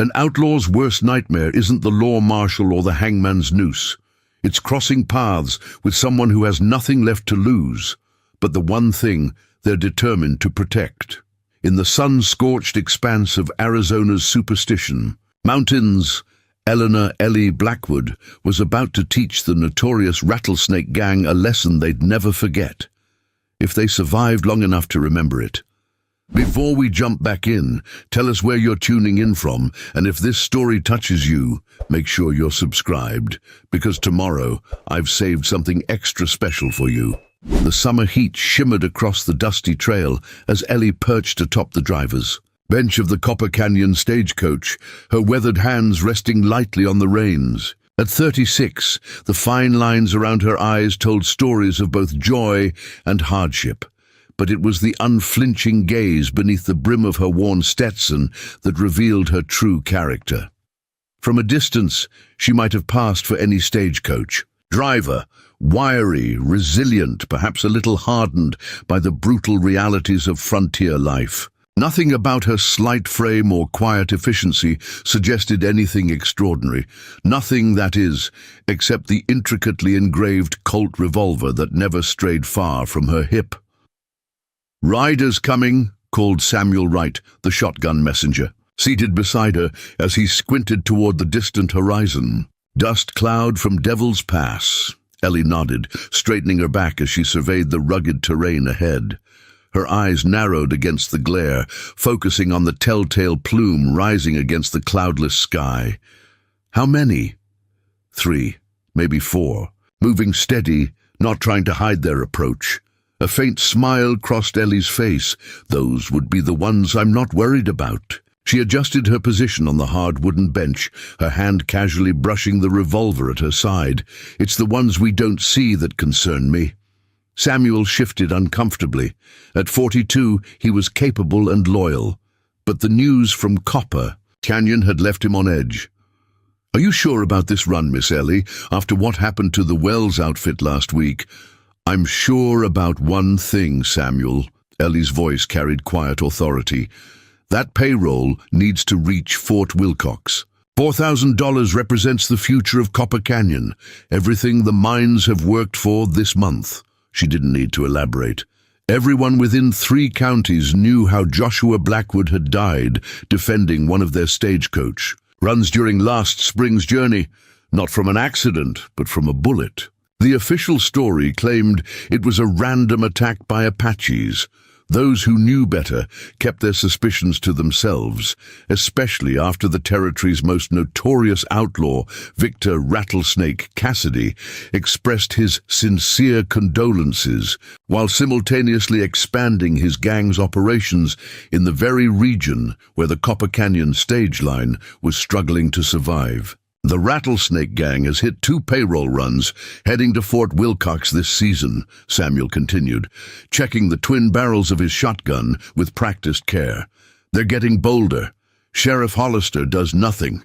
An outlaw's worst nightmare isn't the law marshal or the hangman's noose. It's crossing paths with someone who has nothing left to lose, but the one thing they're determined to protect. In the sun-scorched expanse of Arizona's superstition, mountains, Eleanor Ellie Blackwood was about to teach the notorious rattlesnake gang a lesson they'd never forget, if they survived long enough to remember it. Before we jump back in, tell us where you're tuning in from, and if this story touches you, make sure you're subscribed, because tomorrow I've saved something extra special for you. The summer heat shimmered across the dusty trail as Ellie perched atop the driver's bench of the Copper Canyon Stagecoach, her weathered hands resting lightly on the reins. At 36, the fine lines around her eyes told stories of both joy and hardship. But it was the unflinching gaze beneath the brim of her worn Stetson that revealed her true character. From a distance, she might have passed for any stagecoach driver, wiry, resilient, perhaps a little hardened by the brutal realities of frontier life. Nothing about her slight frame or quiet efficiency suggested anything extraordinary. Nothing, that is, except the intricately engraved Colt revolver that never strayed far from her hip. "Riders coming," called Samuel Wright, the shotgun messenger, seated beside her as he squinted toward the distant horizon. "Dust cloud from Devil's Pass." Ellie nodded, straightening her back as she surveyed the rugged terrain ahead. Her eyes narrowed against the glare, focusing on the telltale plume rising against the cloudless sky. How many? 3, maybe 4, moving steady, not trying to hide their approach. A faint smile crossed Ellie's face. Those would be the ones I'm not worried about. She adjusted her position on the hard wooden bench, her hand casually brushing the revolver at her side. "It's the ones we don't see that concern me." Samuel shifted uncomfortably. At 42, he was capable and loyal. But the news from Copper Canyon had left him on edge. "Are you sure about this run, Miss Ellie, after what happened to the Wells outfit last week?" "I'm sure about one thing, Samuel." Ellie's voice carried quiet authority. "That payroll needs to reach Fort Wilcox. $4,000 represents the future of Copper Canyon, everything the mines have worked for this month." She didn't need to elaborate. Everyone within 3 counties knew how Joshua Blackwood had died defending one of their stagecoach runs during last spring's journey, not from an accident, but from a bullet. The official story claimed it was a random attack by Apaches. Those who knew better kept their suspicions to themselves, especially after the territory's most notorious outlaw, Victor "Rattlesnake" Cassidy, expressed his sincere condolences while simultaneously expanding his gang's operations in the very region where the Copper Canyon stage line was struggling to survive. "The Rattlesnake Gang has hit 2 payroll runs heading to Fort Wilcox this season," Samuel continued, checking the twin barrels of his shotgun with practiced care. "They're getting bolder. Sheriff Hollister does nothing."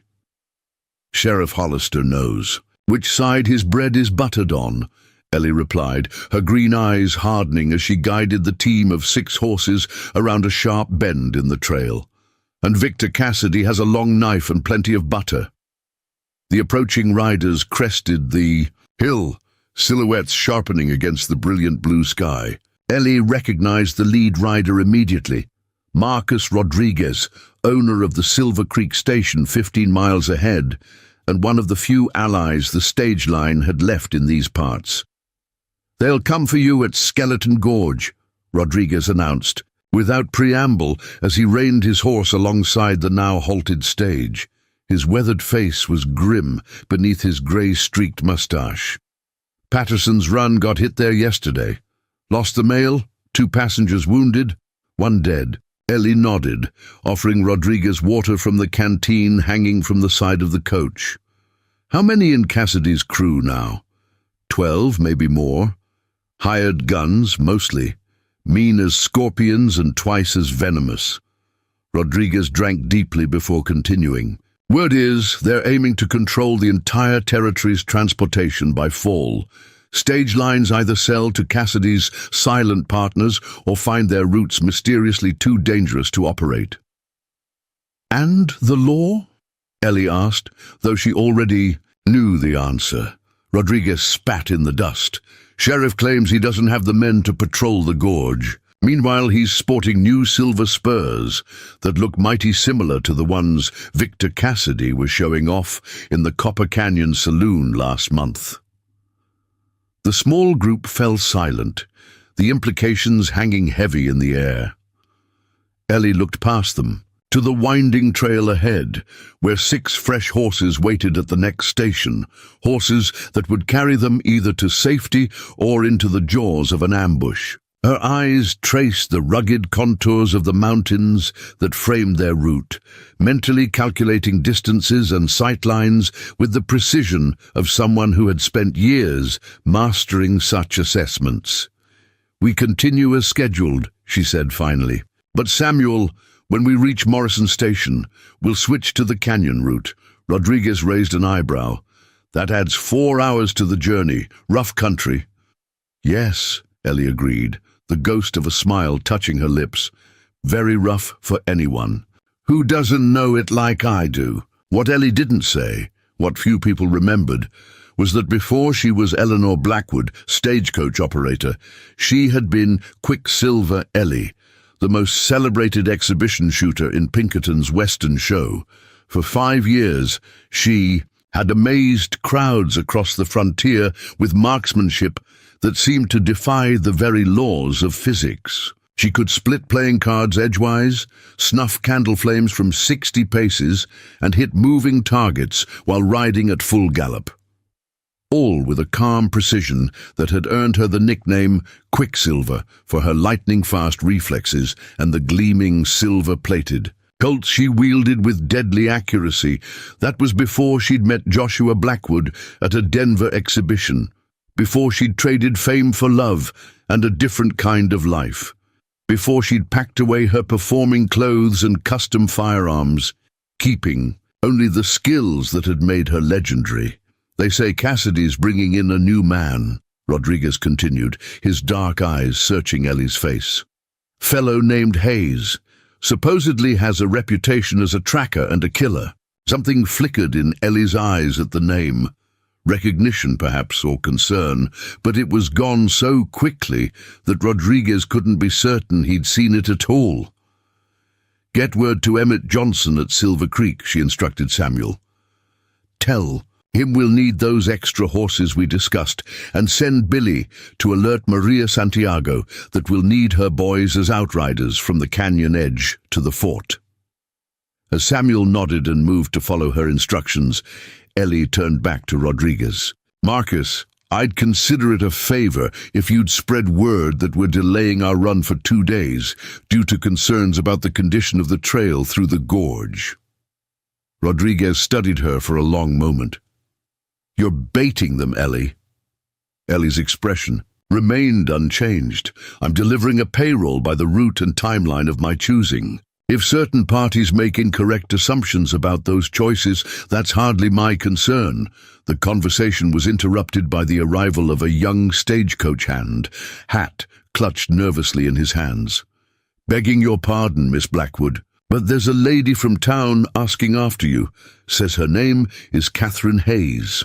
"Sheriff Hollister knows which side his bread is buttered on," Ellie replied, her green eyes hardening as she guided the team of 6 horses around a sharp bend in the trail. "And Victor Cassidy has a long knife and plenty of butter." The approaching riders crested the hill, silhouettes sharpening against the brilliant blue sky. Ellie recognized the lead rider immediately. Marcus Rodriguez, owner of the Silver Creek Station 15 miles ahead, and one of the few allies the stage line had left in these parts. "They'll come for you at Skeleton Gorge," Rodriguez announced, without preamble as he reined his horse alongside the now halted stage. His weathered face was grim beneath his grey-streaked mustache. "Patterson's run got hit there yesterday. Lost the mail, 2 passengers wounded, 1 dead." Ellie nodded, offering Rodriguez water from the canteen hanging from the side of the coach. "How many in Cassidy's crew now?" 12, maybe more. Hired guns, mostly. Mean as scorpions and twice as venomous." Rodriguez drank deeply before continuing. "Word is they're aiming to control the entire territory's transportation by fall. Stage lines either sell to Cassidy's silent partners or find their routes mysteriously too dangerous to operate." "And the law?" Ellie asked, though she already knew the answer. Rodriguez spat in the dust. Sheriff claims he doesn't have the men to patrol the gorge. Meanwhile, he's sporting new silver spurs that look mighty similar to the ones Victor Cassidy was showing off in the Copper Canyon Saloon last month. The small group fell silent, the implications hanging heavy in the air. Ellie looked past them, to the winding trail ahead, where 6 fresh horses waited at the next station, horses that would carry them either to safety or into the jaws of an ambush. Her eyes traced the rugged contours of the mountains that framed their route, mentally calculating distances and sightlines with the precision of someone who had spent years mastering such assessments. "We continue as scheduled," she said finally. "But Samuel, when we reach Morrison Station, we'll switch to the canyon route." Rodriguez raised an eyebrow. "That adds 4 hours to the journey. Rough country." "Yes," Ellie agreed, the ghost of a smile touching her lips. "Very rough for anyone. Who doesn't know it like I do?" What Ellie didn't say, what few people remembered, was that before she was Eleanor Blackwood, stagecoach operator, she had been Quicksilver Ellie, the most celebrated exhibition shooter in Pinkerton's Western show. For 5 years, she had amazed crowds across the frontier with marksmanship that seemed to defy the very laws of physics. She could split playing cards edgewise, snuff candle flames from 60 paces, and hit moving targets while riding at full gallop. All with a calm precision that had earned her the nickname Quicksilver for her lightning-fast reflexes and the gleaming silver-plated Colts she wielded with deadly accuracy. That was before she'd met Joshua Blackwood at a Denver exhibition, before she'd traded fame for love and a different kind of life, before she'd packed away her performing clothes and custom firearms, keeping only the skills that had made her legendary. "They say Cassidy's bringing in a new man," Rodriguez continued, his dark eyes searching Ellie's face. "Fellow named Hayes. Supposedly has a reputation as a tracker and a killer." Something flickered in Ellie's eyes at the name. Recognition, perhaps, or concern, but it was gone so quickly that Rodriguez couldn't be certain he'd seen it at all. "Get word to Emmett Johnson at Silver Creek," she instructed Samuel. "Tell him we'll need those extra horses we discussed, and send Billy to alert Maria Santiago that we'll need her boys as outriders from the canyon edge to the fort." As Samuel nodded and moved to follow her instructions, Ellie turned back to Rodriguez. "Marcus, I'd consider it a favor if you'd spread word that we're delaying our run for 2 days due to concerns about the condition of the trail through the gorge." Rodriguez studied her for a long moment. "You're baiting them, Ellie." Ellie's expression remained unchanged. "I'm delivering a payroll by the route and timeline of my choosing. If certain parties make incorrect assumptions about those choices, that's hardly my concern." The conversation was interrupted by the arrival of a young stagecoach hand, hat clutched nervously in his hands. "Begging your pardon, Miss Blackwood, but there's a lady from town asking after you. Says her name is Catherine Hayes."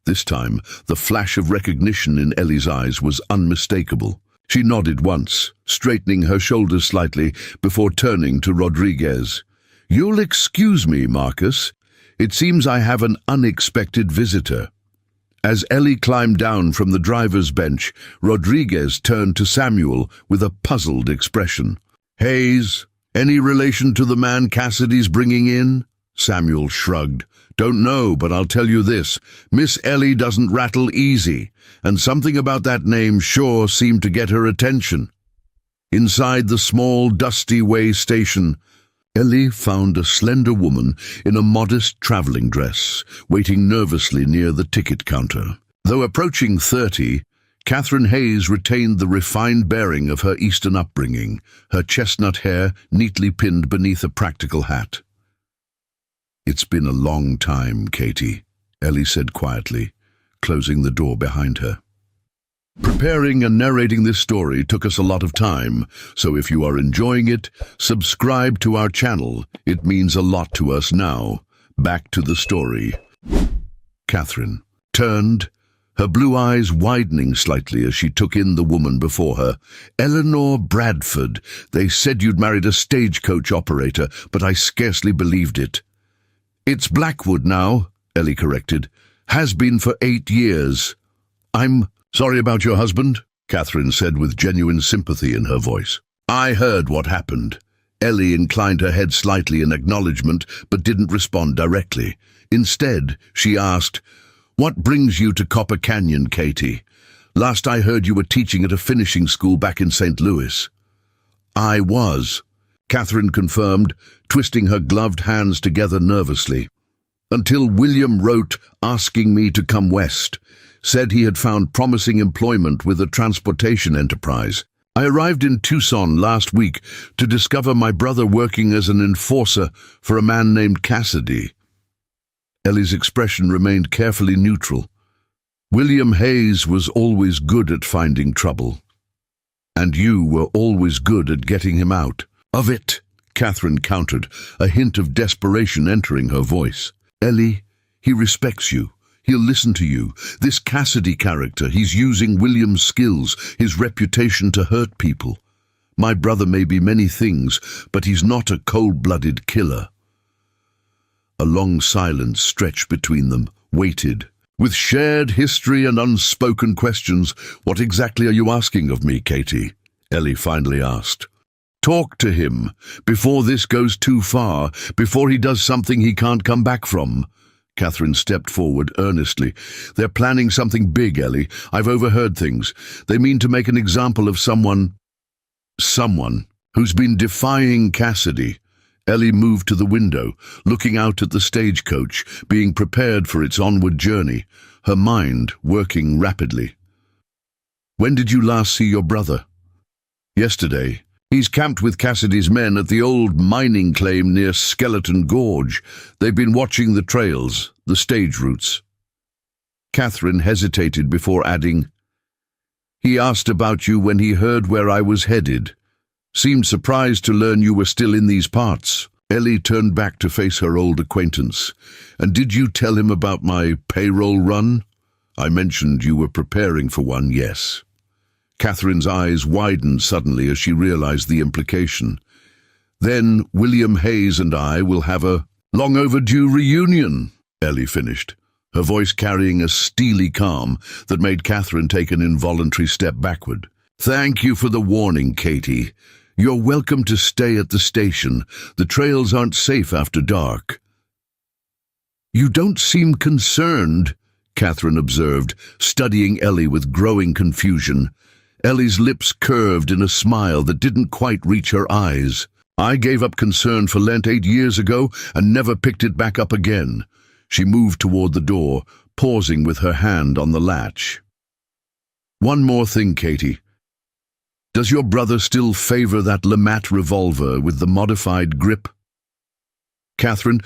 This time, the flash of recognition in Ellie's eyes was unmistakable. She nodded once, straightening her shoulders slightly before turning to Rodriguez. "You'll excuse me, Marcus. It seems I have an unexpected visitor." As Ellie climbed down from the driver's bench, Rodriguez turned to Samuel with a puzzled expression. "Hayes, any relation to the man Cassidy's bringing in?" Samuel shrugged. "Don't know, but I'll tell you this. Miss Ellie doesn't rattle easy, and something about that name sure seemed to get her attention." Inside the small, dusty way station, Ellie found a slender woman in a modest traveling dress, waiting nervously near the ticket counter. Though approaching 30, Catherine Hayes retained the refined bearing of her Eastern upbringing, her chestnut hair neatly pinned beneath a practical hat. "It's been a long time, Katie," Ellie said quietly, closing the door behind her. Preparing and narrating this story took us a lot of time, so if you are enjoying it, subscribe to our channel. It means a lot to us now. Back to the story. Catherine turned, her blue eyes widening slightly as she took in the woman before her. Eleanor Bradford. They said you'd married a stagecoach operator, but I scarcely believed it. It's Blackwood now, Ellie corrected. Has been for 8 years. I'm sorry about your husband, Catherine said with genuine sympathy in her voice. I heard what happened. Ellie inclined her head slightly in acknowledgement, but didn't respond directly. Instead, she asked, "What brings you to Copper Canyon, Katie? Last I heard you were teaching at a finishing school back in St. Louis." I was, Catherine confirmed, twisting her gloved hands together nervously. Until William wrote asking me to come west. Said he had found promising employment with a transportation enterprise. I arrived in Tucson last week to discover my brother working as an enforcer for a man named Cassidy. Ellie's expression remained carefully neutral. William Hayes was always good at finding trouble. And you were always good at getting him out of it, Catherine countered, a hint of desperation entering her voice. Ellie, he respects you. He'll listen to you. This Cassidy character, he's using William's skills, his reputation to hurt people. My brother may be many things, but he's not a cold-blooded killer. A long silence stretched between them, waited. With shared history and unspoken questions, what exactly are you asking of me, Katie? Ellie finally asked. Talk to him, before this goes too far, before he does something he can't come back from. Catherine stepped forward earnestly. They're planning something big, Ellie. I've overheard things. They mean to make an example of someone who's been defying Cassidy. Ellie moved to the window, looking out at the stagecoach, being prepared for its onward journey, her mind working rapidly. When did you last see your brother? Yesterday. He's camped with Cassidy's men at the old mining claim near Skeleton Gorge. They've been watching the trails, the stage routes. Catherine hesitated before adding, He asked about you when he heard where I was headed. Seemed surprised to learn you were still in these parts. Ellie turned back to face her old acquaintance. And did you tell him about my payroll run? I mentioned you were preparing for one, yes. Catherine's eyes widened suddenly as she realized the implication. Then William Hayes and I will have a long overdue reunion, Ellie finished, her voice carrying a steely calm that made Catherine take an involuntary step backward. Thank you for the warning, Katie. You're welcome to stay at the station. The trails aren't safe after dark. You don't seem concerned, Catherine observed, studying Ellie with growing confusion. Ellie's lips curved in a smile that didn't quite reach her eyes. I gave up concern for Lent 8 years ago and never picked it back up again. She moved toward the door, pausing with her hand on the latch. One more thing, Katie. Does your brother still favor that Lamat revolver with the modified grip? Catherine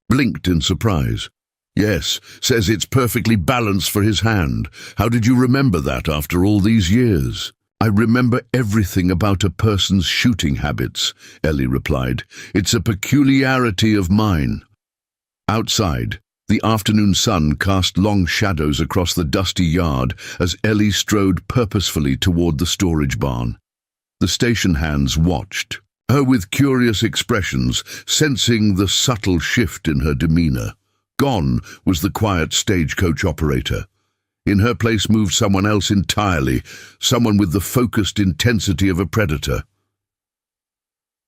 blinked in surprise. Yes, says it's perfectly balanced for his hand. How did you remember that after all these years? I remember everything about a person's shooting habits, Ellie replied. It's a peculiarity of mine. Outside, the afternoon sun cast long shadows across the dusty yard as Ellie strode purposefully toward the storage barn. The station hands watched, her with curious expressions, sensing the subtle shift in her demeanor. Gone was the quiet stagecoach operator. In her place moved someone else entirely, someone with the focused intensity of a predator.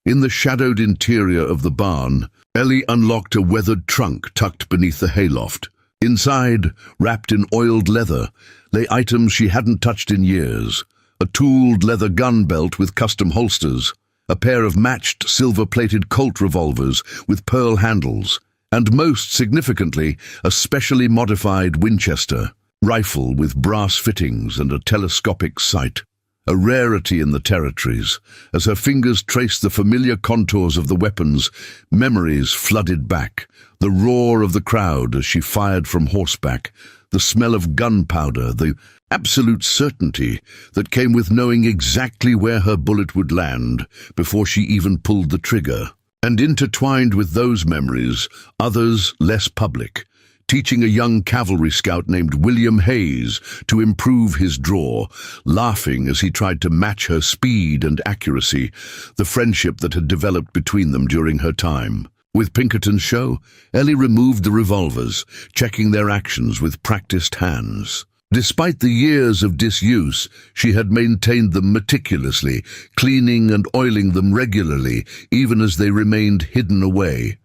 In the shadowed interior of the barn, Ellie unlocked a weathered trunk tucked beneath the hayloft. Inside, wrapped in oiled leather, lay items she hadn't touched in years. A tooled leather gun belt with custom holsters, a pair of matched silver-plated Colt revolvers with pearl handles, and most significantly, a specially modified Winchester rifle with brass fittings and a telescopic sight, a rarity in the territories. As her fingers traced the familiar contours of the weapons, memories flooded back, the roar of the crowd as she fired from horseback, the smell of gunpowder, the absolute certainty that came with knowing exactly where her bullet would land before she even pulled the trigger. And intertwined with those memories, others less public, teaching a young cavalry scout named William Hayes to improve his draw, laughing as he tried to match her speed and accuracy, the friendship that had developed between them during her time. With Pinkerton's show, Ellie removed the revolvers, checking their actions with practiced hands. Despite the years of disuse, she had maintained them meticulously, cleaning and oiling them regularly, even as they remained hidden away.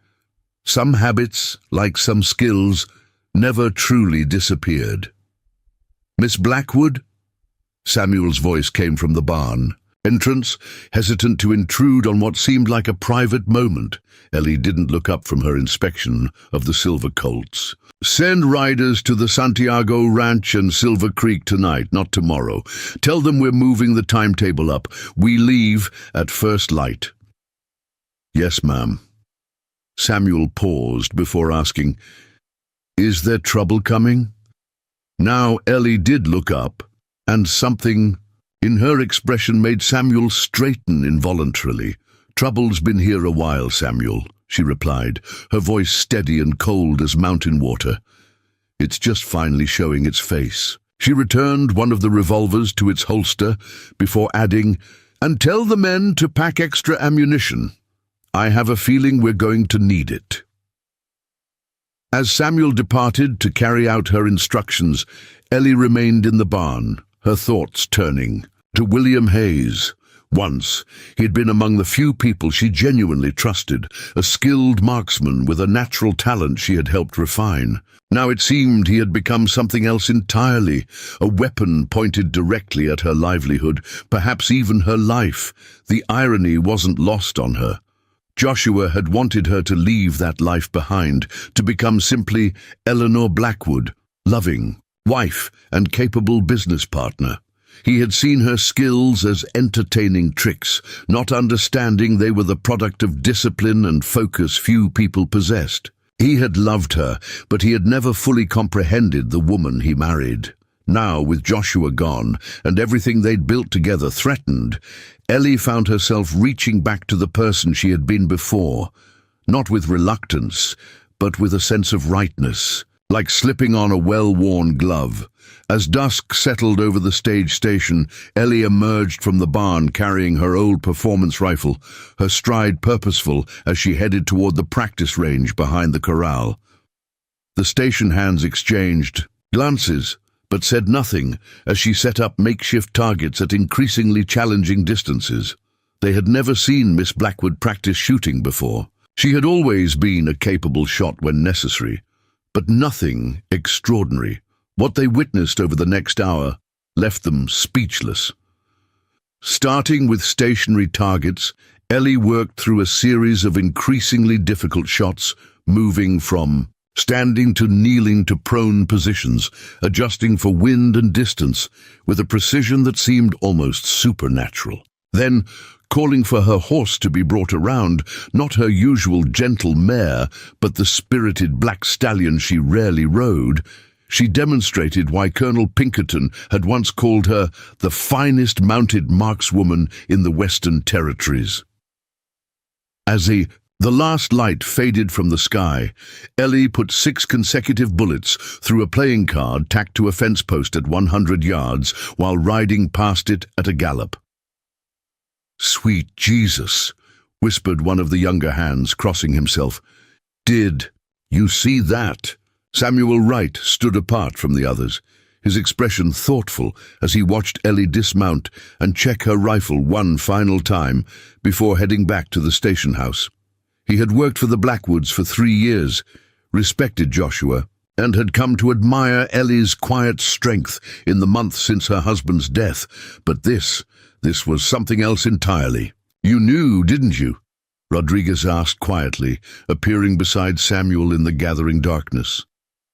Some habits, like some skills, never truly disappeared. "Miss Blackwood?" Samuel's voice came from the barn. Entrance, hesitant to intrude on what seemed like a private moment, Ellie didn't look up from her inspection of the silver colts. "Send riders to the Santiago Ranch and Silver Creek tonight, not tomorrow. Tell them we're moving the timetable up. We leave at first light." "Yes, ma'am." Samuel paused before asking, "Is there trouble coming?" Now Ellie did look up, and something in her expression made Samuel straighten involuntarily. "Trouble's been here a while, Samuel," she replied, her voice steady and cold as mountain water. "It's just finally showing its face." She returned one of the revolvers to its holster before adding, "And tell the men to pack extra ammunition. I have a feeling we're going to need it." As Samuel departed to carry out her instructions, Ellie remained in the barn, her thoughts turning to William Hayes. Once, he had been among the few people she genuinely trusted, a skilled marksman with a natural talent she had helped refine. Now it seemed he had become something else entirely, a weapon pointed directly at her livelihood, perhaps even her life. The irony wasn't lost on her. Joshua had wanted her to leave that life behind, to become simply Eleanor Blackwood, loving, wife, and capable business partner. He had seen her skills as entertaining tricks, not understanding they were the product of discipline and focus few people possessed. He had loved her, but he had never fully comprehended the woman he married. Now, with Joshua gone, and everything they'd built together threatened, Ellie found herself reaching back to the person she had been before, not with reluctance, but with a sense of rightness, like slipping on a well-worn glove. As dusk settled over the stage station, Ellie emerged from the barn carrying her old performance rifle, her stride purposeful as she headed toward the practice range behind the corral. The station hands exchanged glances, but said nothing as she set up makeshift targets at increasingly challenging distances. They had never seen Miss Blackwood practice shooting before. She had always been a capable shot when necessary, but nothing extraordinary. What they witnessed over the next hour left them speechless. Starting with stationary targets, Ellie worked through a series of increasingly difficult shots, moving from standing to kneeling to prone positions, adjusting for wind and distance with a precision that seemed almost supernatural. Then, calling for her horse to be brought around, not her usual gentle mare, but the spirited black stallion she rarely rode, she demonstrated why Colonel Pinkerton had once called her the finest mounted markswoman in the Western Territories. As the last light faded from the sky, Ellie put 6 consecutive bullets through a playing card tacked to a fence post at 100 yards while riding past it at a gallop. "Sweet Jesus," whispered one of the younger hands, crossing himself. "Did you see that?" Samuel Wright stood apart from the others, his expression thoughtful as he watched Ellie dismount and check her rifle one final time before heading back to the station house. He had worked for the Blackwoods for 3 years, respected Joshua, and had come to admire Ellie's quiet strength in the months since her husband's death. But this was something else entirely. "You knew, didn't you?" Rodriguez asked quietly, appearing beside Samuel in the gathering darkness.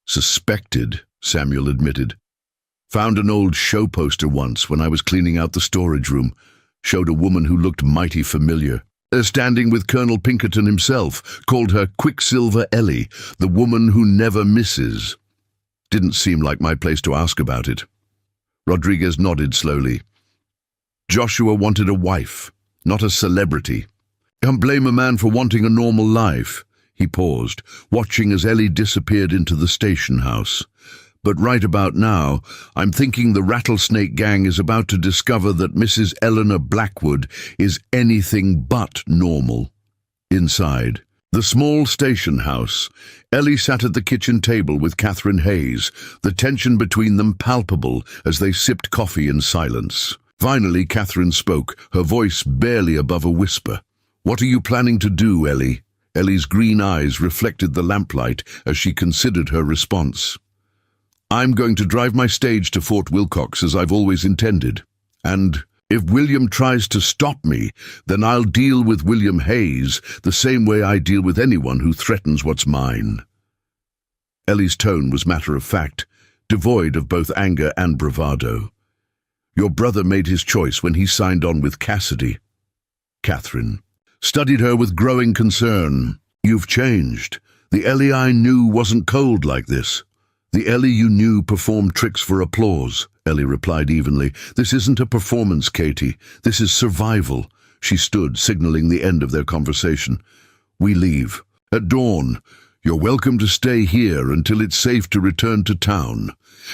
"Suspected," Samuel admitted. "Found an old show poster once when I was cleaning out the storage room. Showed a woman who looked mighty familiar. Standing with Colonel Pinkerton himself, called her Quicksilver Ellie, the woman who never misses. Didn't seem like my place to ask about it." Rodriguez nodded slowly. "Joshua wanted a wife, not a celebrity. Can't blame a man for wanting a normal life. He paused, watching as Ellie disappeared into the station house. But right about now, I'm thinking the Rattlesnake Gang is about to discover that Mrs. Eleanor Blackwood is anything but normal. Inside the small station house, Ellie sat at the kitchen table with Catherine Hayes, the tension between them palpable as they sipped coffee in silence. Finally, Catherine spoke, her voice barely above a whisper. "What are you planning to do, Ellie?" Ellie's green eyes reflected the lamplight as she considered her response. "I'm going to drive my stage to Fort Wilcox as I've always intended. And if William tries to stop me, then I'll deal with William Hayes the same way I deal with anyone who threatens what's mine." Ellie's tone was matter-of-fact, devoid of both anger and bravado. "Your brother made his choice when he signed on with Cassidy." Catherine studied her with growing concern. "You've changed. The Ellie I knew wasn't cold like this." "The Ellie you knew performed tricks for applause," Ellie replied evenly. "This isn't a performance, Katie. This is survival." She stood, signaling the end of their conversation. "We leave. At dawn. You're welcome to stay here until it's safe to return to town."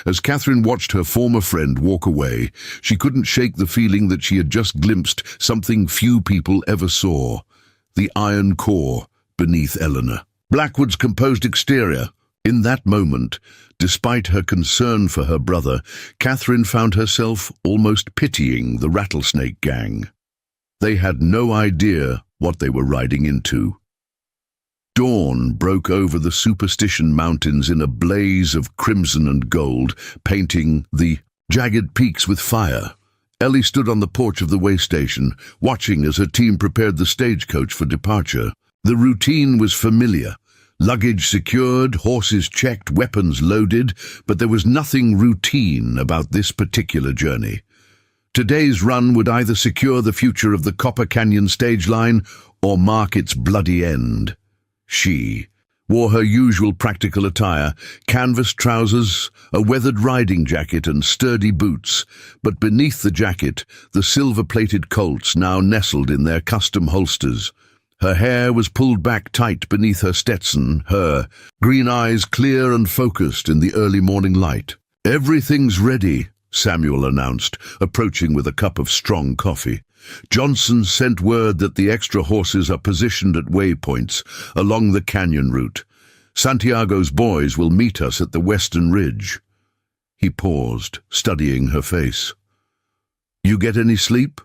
As Catherine watched her former friend walk away, she couldn't shake the feeling that she had just glimpsed something few people ever saw: the iron core beneath Eleanor Blackwood's composed exterior. In that moment, despite her concern for her brother, Catherine found herself almost pitying the Rattlesnake Gang. They had no idea what they were riding into. Dawn broke over the Superstition Mountains in a blaze of crimson and gold, painting the jagged peaks with fire. Ellie stood on the porch of the way station, watching as her team prepared the stagecoach for departure. The routine was familiar. Luggage secured, horses checked, weapons loaded, but there was nothing routine about this particular journey. Today's run would either secure the future of the Copper Canyon stage line or mark its bloody end. She wore her usual practical attire, canvas trousers, a weathered riding jacket and sturdy boots, but beneath the jacket, the silver-plated Colts now nestled in their custom holsters. Her hair was pulled back tight beneath her Stetson, her green eyes clear and focused in the early morning light. "Everything's ready," Samuel announced, approaching with a cup of strong coffee. "Johnson sent word that the extra horses are positioned at waypoints along the canyon route. Santiago's boys will meet us at the western ridge." He paused, studying her face. "You get any sleep?"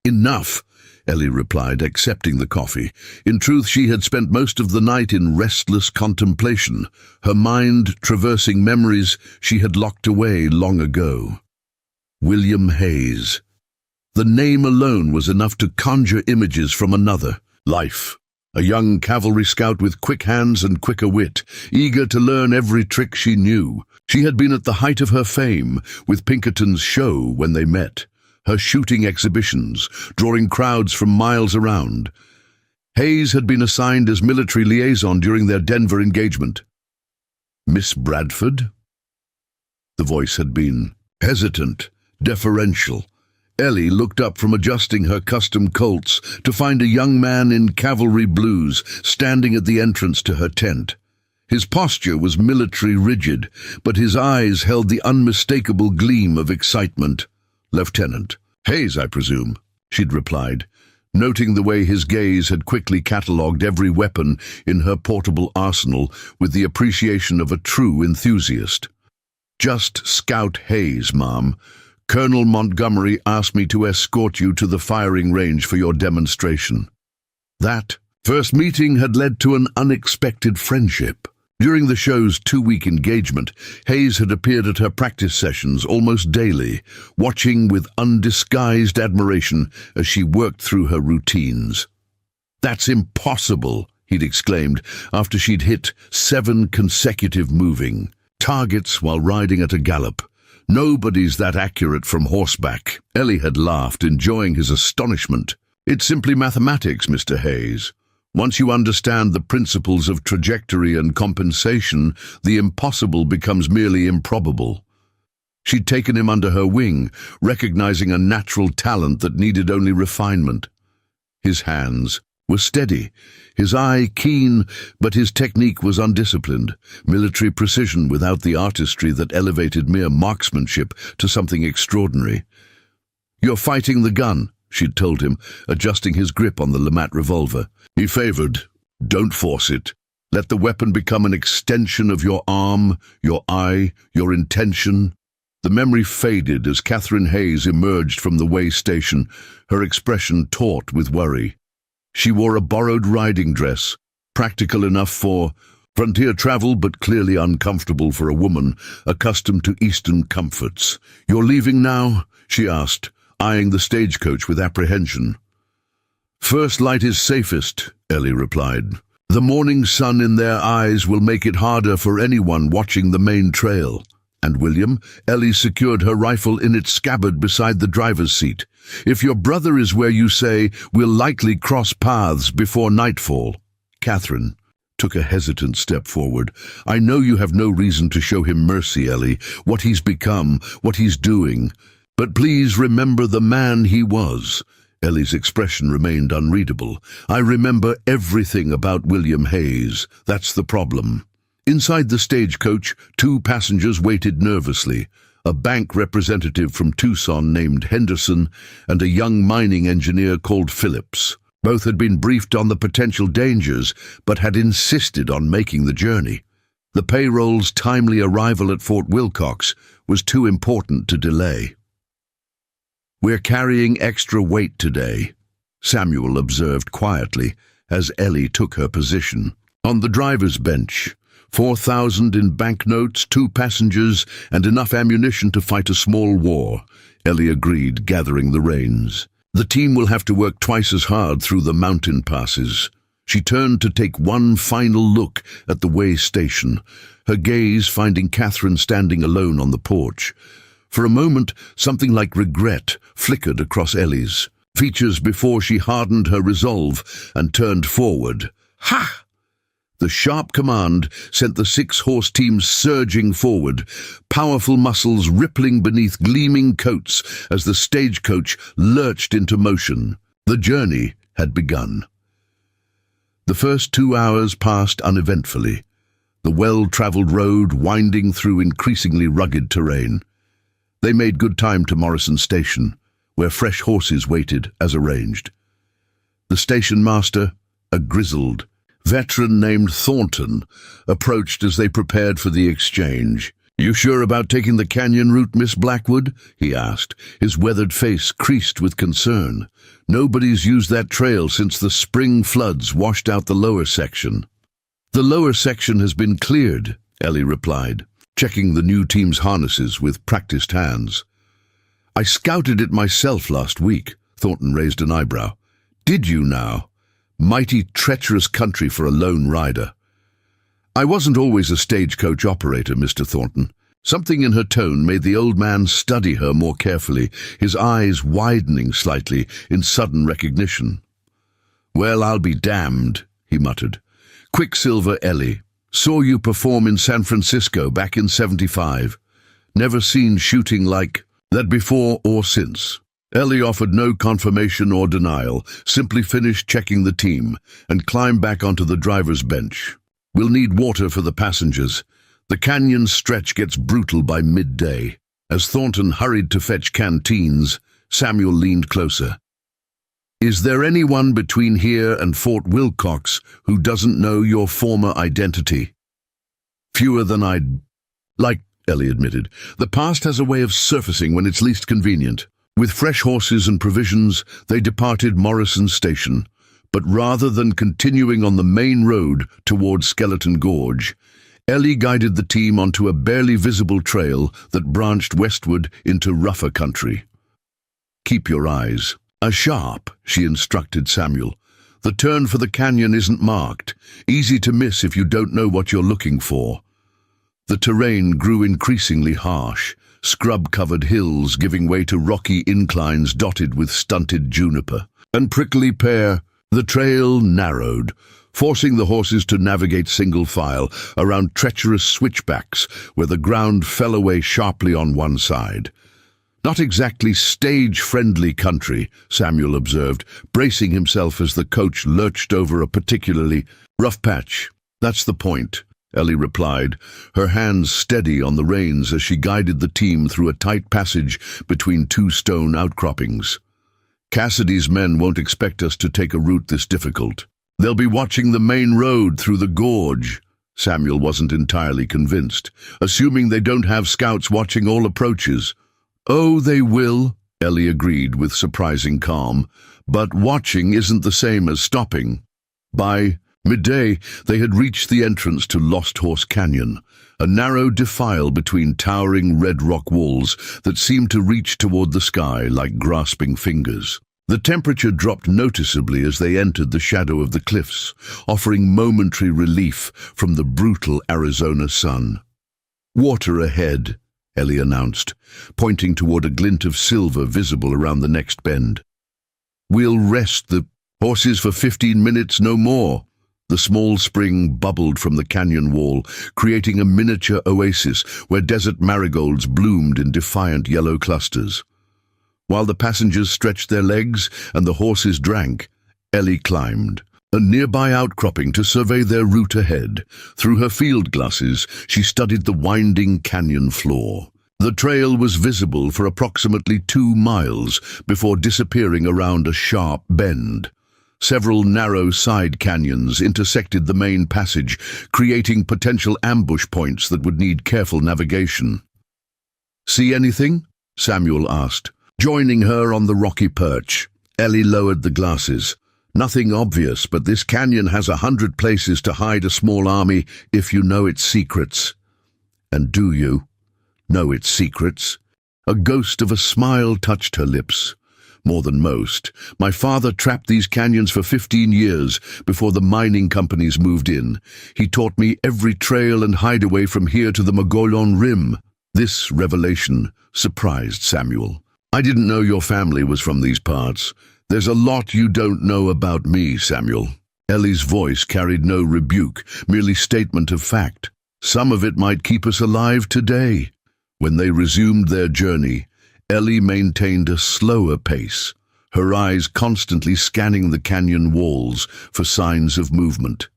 "Enough," Ellie replied, accepting the coffee. In truth, she had spent most of the night in restless contemplation, her mind traversing memories she had locked away long ago. William Hayes. The name alone was enough to conjure images from another life. A young cavalry scout with quick hands and quicker wit, eager to learn every trick she knew. She had been at the height of her fame, with Pinkerton's show when they met, her shooting exhibitions, drawing crowds from miles around. Hayes had been assigned as military liaison during their Denver engagement. "Miss Bradford?" The voice had been hesitant, deferential. Ellie looked up from adjusting her custom Colts to find a young man in cavalry blues standing at the entrance to her tent. His posture was military rigid, but his eyes held the unmistakable gleam of excitement. "Lieutenant Hayes, I presume," she'd replied, noting the way his gaze had quickly catalogued every weapon in her portable arsenal with the appreciation of a true enthusiast. "Just Scout Hayes, ma'am. Colonel Montgomery asked me to escort you to the firing range for your demonstration." That first meeting had led to an unexpected friendship. During the show's 2-week engagement, Hayes had appeared at her practice sessions almost daily, watching with undisguised admiration as she worked through her routines. "That's impossible," he'd exclaimed after she'd hit 7 consecutive moving targets while riding at a gallop. "Nobody's that accurate from horseback." Ellie had laughed, enjoying his astonishment. "It's simply mathematics, Mr. Hayes. Once you understand the principles of trajectory and compensation, the impossible becomes merely improbable." She'd taken him under her wing, recognizing a natural talent that needed only refinement. His hands, was steady, his eye keen, but his technique was undisciplined, military precision without the artistry that elevated mere marksmanship to something extraordinary. "You're fighting the gun," she'd told him, adjusting his grip on the Lamat revolver. He favored, "Don't force it. Let the weapon become an extension of your arm, your eye, your intention." The memory faded as Catherine Hayes emerged from the way station, her expression taut with worry. She wore a borrowed riding dress, practical enough for frontier travel but clearly uncomfortable for a woman accustomed to Eastern comforts. "You're leaving now?" she asked, eyeing the stagecoach with apprehension. "First light is safest," Ellie replied. "The morning sun in their eyes will make it harder for anyone watching the main trail." "And William?" Ellie secured her rifle in its scabbard beside the driver's seat. "If your brother is where you say, we'll likely cross paths before nightfall." Catherine took a hesitant step forward. "I know you have no reason to show him mercy, Ellie, what he's become, what he's doing. But please remember the man he was." Ellie's expression remained unreadable. "I remember everything about William Hayes. That's the problem." Inside the stagecoach, 2 passengers waited nervously, a bank representative from Tucson named Henderson and a young mining engineer called Phillips. Both had been briefed on the potential dangers, but had insisted on making the journey. The payroll's timely arrival at Fort Wilcox was too important to delay. "We're carrying extra weight today," Samuel observed quietly as Ellie took her position. On the driver's bench, 4,000 in banknotes, 2 passengers, and enough ammunition to fight a small war, Ellie agreed, gathering the reins. "The team will have to work twice as hard through the mountain passes." She turned to take one final look at the way station, her gaze finding Catherine standing alone on the porch. For a moment, something like regret flickered across Ellie's features before she hardened her resolve and turned forward. "Ha!" The sharp command sent the 6-horse team surging forward, powerful muscles rippling beneath gleaming coats as the stagecoach lurched into motion. The journey had begun. The first 2 hours passed uneventfully, the well-traveled road winding through increasingly rugged terrain. They made good time to Morrison Station, where fresh horses waited as arranged. The station master, a grizzled veteran named Thornton, approached as they prepared for the exchange. "You sure about taking the canyon route, Miss Blackwood?" he asked, his weathered face creased with concern. "Nobody's used that trail since the spring floods washed out the lower section." "The lower section has been cleared," Ellie replied, checking the new team's harnesses with practiced hands. "I scouted it myself last week," Thornton raised an eyebrow. "Did you now? Mighty treacherous country for a lone rider." "I wasn't always a stagecoach operator, Mr. Thornton." Something in her tone made the old man study her more carefully, his eyes widening slightly in sudden recognition. "Well, I'll be damned," he muttered. "Quicksilver Ellie. Saw you perform in San Francisco back in '75. Never seen shooting like that before or since." Ellie offered no confirmation or denial, simply finished checking the team and climbed back onto the driver's bench. "We'll need water for the passengers. The canyon stretch gets brutal by midday." As Thornton hurried to fetch canteens, Samuel leaned closer. "Is there anyone between here and Fort Wilcox who doesn't know your former identity?" "Fewer than I'd like," Ellie admitted. "The past has a way of surfacing when it's least convenient." With fresh horses and provisions, they departed Morrison Station, but rather than continuing on the main road toward Skeleton Gorge, Ellie guided the team onto a barely visible trail that branched westward into rougher country. "Keep your eyes sharp," she instructed Samuel. "The turn for the canyon isn't marked, easy to miss if you don't know what you're looking for." The terrain grew increasingly harsh, scrub-covered hills giving way to rocky inclines dotted with stunted juniper and prickly pear. The trail narrowed, forcing the horses to navigate single file around treacherous switchbacks where the ground fell away sharply on one side. Not exactly stage-friendly country, Samuel observed, bracing himself as the coach lurched over a particularly rough patch. That's the point, Ellie replied, her hands steady on the reins as she guided the team through a tight passage between two stone outcroppings. Cassidy's men won't expect us to take a route this difficult. They'll be watching the main road through the gorge. Samuel wasn't entirely convinced, assuming they don't have scouts watching all approaches. Oh, they will, Ellie agreed with surprising calm, but watching isn't the same as stopping. By midday, they had reached the entrance to Lost Horse Canyon, a narrow defile between towering red rock walls that seemed to reach toward the sky like grasping fingers. The temperature dropped noticeably as they entered the shadow of the cliffs, offering momentary relief from the brutal Arizona sun. "Water ahead," Ellie announced, pointing toward a glint of silver visible around the next bend. "We'll rest the horses for 15 minutes, no more." The small spring bubbled from the canyon wall, creating a miniature oasis where desert marigolds bloomed in defiant yellow clusters. While the passengers stretched their legs and the horses drank, Ellie climbed a nearby outcropping to survey their route ahead. Through her field glasses, she studied the winding canyon floor. The trail was visible for approximately 2 miles before disappearing around a sharp bend. Several narrow side canyons intersected the main passage, creating potential ambush points that would need careful navigation. "See anything?" Samuel asked, joining her on the rocky perch. Ellie lowered the glasses. "Nothing obvious, but this canyon has 100 places to hide a small army if you know its secrets." "And do you know its secrets?" A ghost of a smile touched her lips. "More than most. My father trapped these canyons for 15 years before the mining companies moved in. He taught me every trail and hideaway from here to the Mogollon Rim." This revelation surprised Samuel. "I didn't know your family was from these parts. There's a lot you don't know about me, Samuel." Ellie's voice carried no rebuke, merely statement of fact. "Some of it might keep us alive today." When they resumed their journey, Ellie maintained a slower pace, her eyes constantly scanning the canyon walls for signs of movement.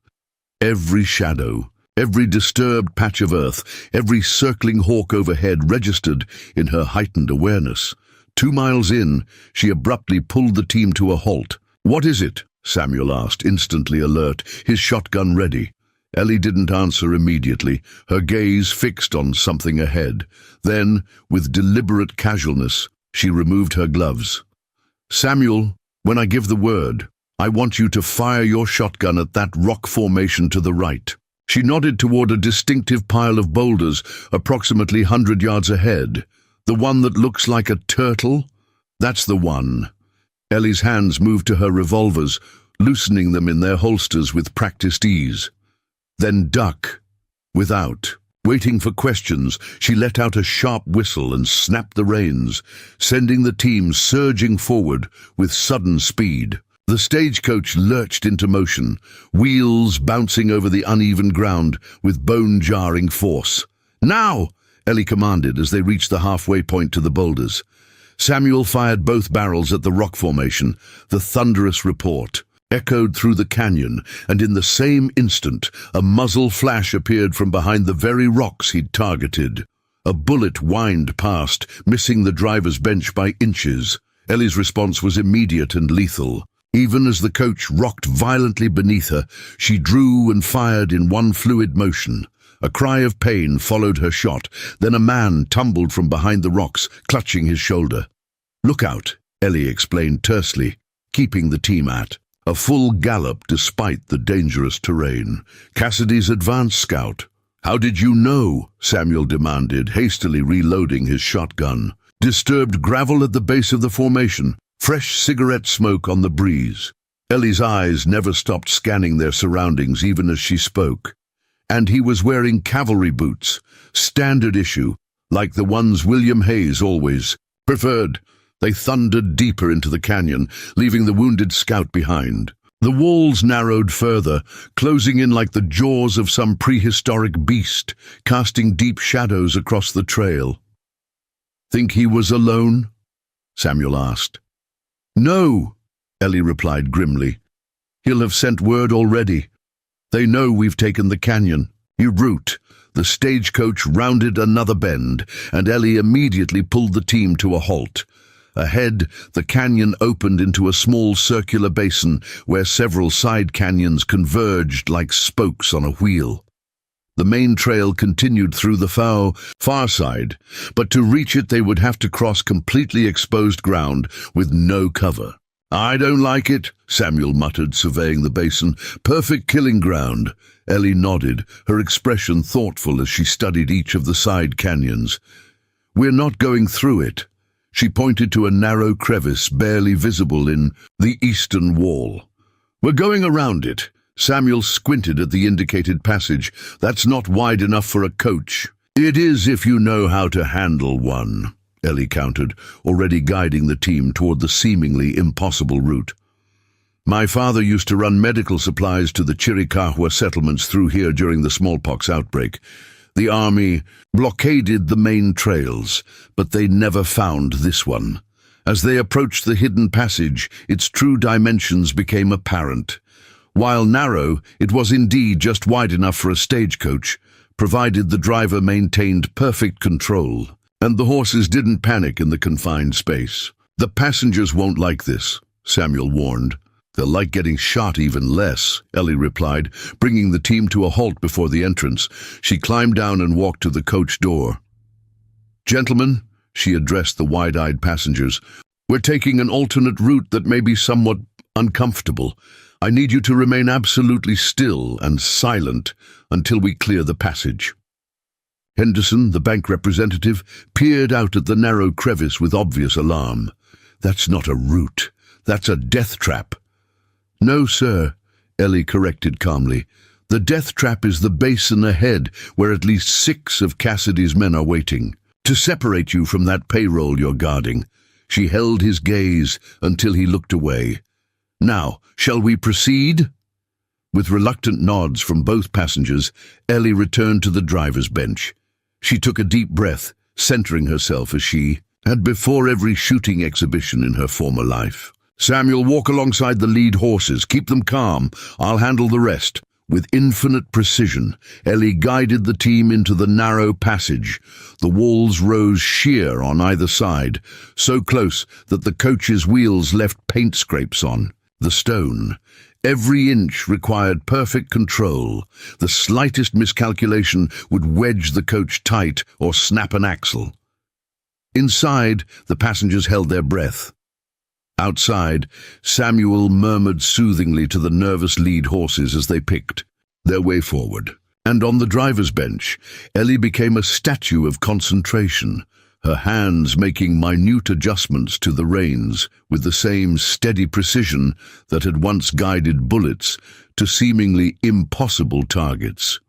Every shadow, every disturbed patch of earth, every circling hawk overhead registered in her heightened awareness. 2 miles in, she abruptly pulled the team to a halt. "What is it?" Samuel asked, instantly alert, his shotgun ready. Ellie didn't answer immediately, her gaze fixed on something ahead. Then, with deliberate casualness, she removed her gloves. "Samuel, when I give the word, I want you to fire your shotgun at that rock formation to the right." She nodded toward a distinctive pile of boulders approximately 100 yards ahead. "The one that looks like a turtle? That's the one." Ellie's hands moved to her revolvers, loosening them in their holsters with practiced ease. "Then duck." Without waiting for questions, she let out a sharp whistle and snapped the reins, sending the team surging forward with sudden speed. The stagecoach lurched into motion, wheels bouncing over the uneven ground with bone-jarring force. "Now!" Ellie commanded as they reached the halfway point to the boulders. Samuel fired both barrels at the rock formation. The thunderous report echoed through the canyon, and in the same instant, a muzzle flash appeared from behind the very rocks he'd targeted. A bullet whined past, missing the driver's bench by inches. Ellie's response was immediate and lethal. Even as the coach rocked violently beneath her, she drew and fired in one fluid motion. A cry of pain followed her shot, then a man tumbled from behind the rocks, clutching his shoulder. "Look out," Ellie explained tersely, keeping the team at a full gallop despite the dangerous terrain. "Cassidy's advance scout." "How did you know?" Samuel demanded, hastily reloading his shotgun. "Disturbed gravel at the base of the formation, fresh cigarette smoke on the breeze." Ellie's eyes never stopped scanning their surroundings even as she spoke. "And he was wearing cavalry boots, standard issue, like the ones William Hayes always preferred." They thundered deeper into the canyon, leaving the wounded scout behind. The walls narrowed further, closing in like the jaws of some prehistoric beast, casting deep shadows across the trail. Think he was alone? Samuel asked. No, Ellie replied grimly. He'll have sent word already. They know we've taken the canyon. En route, the stagecoach rounded another bend, and Ellie immediately pulled the team to a halt. Ahead, the canyon opened into a small circular basin where several side canyons converged like spokes on a wheel. The main trail continued through the far side, but to reach it they would have to cross completely exposed ground with no cover. I don't like it, Samuel muttered, surveying the basin. Perfect killing ground. Ellie nodded, her expression thoughtful as she studied each of the side canyons. We're not going through it. She pointed to a narrow crevice barely visible in the eastern wall. We're going around it. Samuel squinted at the indicated passage. That's not wide enough for a coach. It is if you know how to handle one, Ellie countered, already guiding the team toward the seemingly impossible route. My father used to run medical supplies to the Chiricahua settlements through here during the smallpox outbreak. The army blockaded the main trails, but they never found this one. As they approached the hidden passage, its true dimensions became apparent. While narrow, it was indeed just wide enough for a stagecoach, provided the driver maintained perfect control, and the horses didn't panic in the confined space. The passengers won't like this, Samuel warned. They'll like getting shot even less, Ellie replied, bringing the team to a halt before the entrance. She climbed down and walked to the coach door. Gentlemen, she addressed the wide-eyed passengers, we're taking an alternate route that may be somewhat uncomfortable. I need you to remain absolutely still and silent until we clear the passage. Henderson, the bank representative, peered out at the narrow crevice with obvious alarm. That's not a route. That's a death trap. No, sir, Ellie corrected calmly. The death trap is the basin ahead, where at least 6 of Cassidy's men are waiting. To separate you from that payroll you're guarding. She held his gaze until he looked away. Now, shall we proceed? With reluctant nods from both passengers, Ellie returned to the driver's bench. She took a deep breath, centering herself as she had before every shooting exhibition in her former life. Samuel, walk alongside the lead horses. Keep them calm. I'll handle the rest. With infinite precision, Ellie guided the team into the narrow passage. The walls rose sheer on either side, so close that the coach's wheels left paint scrapes on. The stone. Every inch required perfect control. The slightest miscalculation would wedge the coach tight or snap an axle. Inside, the passengers held their breath. Outside, Samuel murmured soothingly to the nervous lead horses as they picked their way forward. And on the driver's bench, Ellie became a statue of concentration, her hands making minute adjustments to the reins with the same steady precision that had once guided bullets to seemingly impossible targets.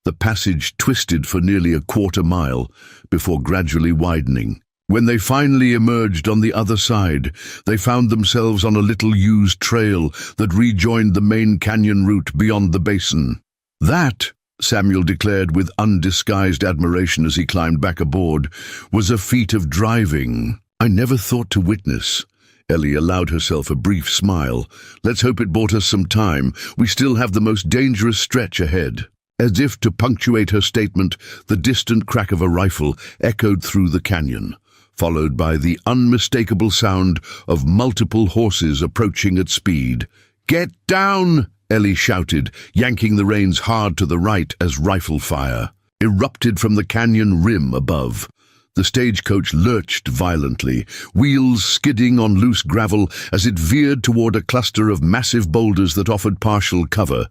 The passage twisted for nearly a quarter mile before gradually widening. When they finally emerged on the other side, they found themselves on a little used trail that rejoined the main canyon route beyond the basin. That, Samuel declared with undisguised admiration as he climbed back aboard, was a feat of driving I never thought to witness. Ellie allowed herself a brief smile. Let's hope it bought us some time. We still have the most dangerous stretch ahead. As if to punctuate her statement, the distant crack of a rifle echoed through the canyon, followed by the unmistakable sound of multiple horses approaching at speed. "Get down!" Ellie shouted, yanking the reins hard to the right as rifle fire erupted from the canyon rim above. The stagecoach lurched violently, wheels skidding on loose gravel as it veered toward a cluster of massive boulders that offered partial cover.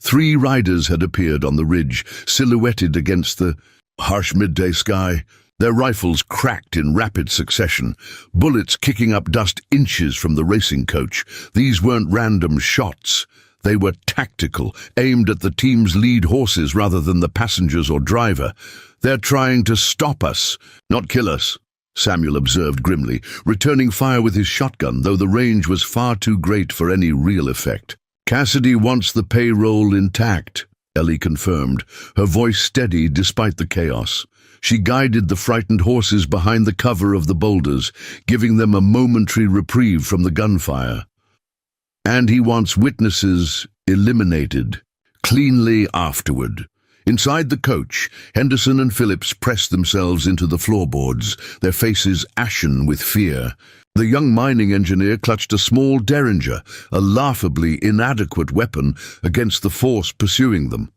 3 riders had appeared on the ridge, silhouetted against the harsh midday sky. Their rifles cracked in rapid succession, bullets kicking up dust inches from the racing coach. These weren't random shots. They were tactical, aimed at the team's lead horses rather than the passengers or driver. They're trying to stop us, not kill us, Samuel observed grimly, returning fire with his shotgun, though the range was far too great for any real effect. Cassidy wants the payroll intact, Ellie confirmed, her voice steady despite the chaos. She guided the frightened horses behind the cover of the boulders, giving them a momentary reprieve from the gunfire. And he wants witnesses eliminated, cleanly afterward. Inside the coach, Henderson and Phillips pressed themselves into the floorboards, their faces ashen with fear. The young mining engineer clutched a small derringer, a laughably inadequate weapon, against the force pursuing them.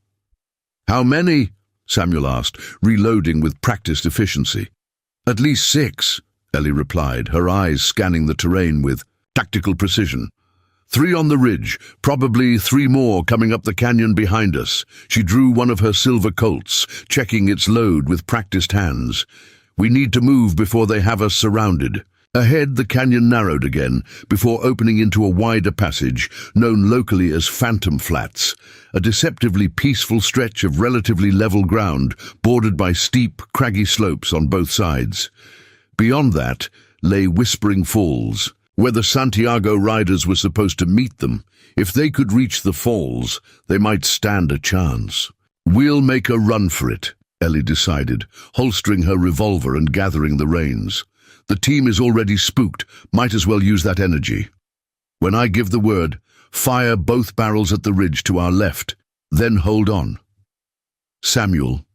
"How many?" Samuel asked, reloading with practiced efficiency. "At least 6, Ellie replied, her eyes scanning the terrain with tactical precision. 3 on the ridge, probably 3 more coming up the canyon behind us. She drew one of her silver Colts, checking its load with practiced hands. "We need to move before they have us surrounded." Ahead, the canyon narrowed again, before opening into a wider passage, known locally as Phantom Flats, a deceptively peaceful stretch of relatively level ground, bordered by steep, craggy slopes on both sides. Beyond that lay Whispering Falls, where the Santiago riders were supposed to meet them. If they could reach the falls, they might stand a chance. "We'll make a run for it," Ellie decided, holstering her revolver and gathering the reins. "The team is already spooked, might as well use that energy. When I give the word, fire both barrels at the ridge to our left, then hold on." Samuel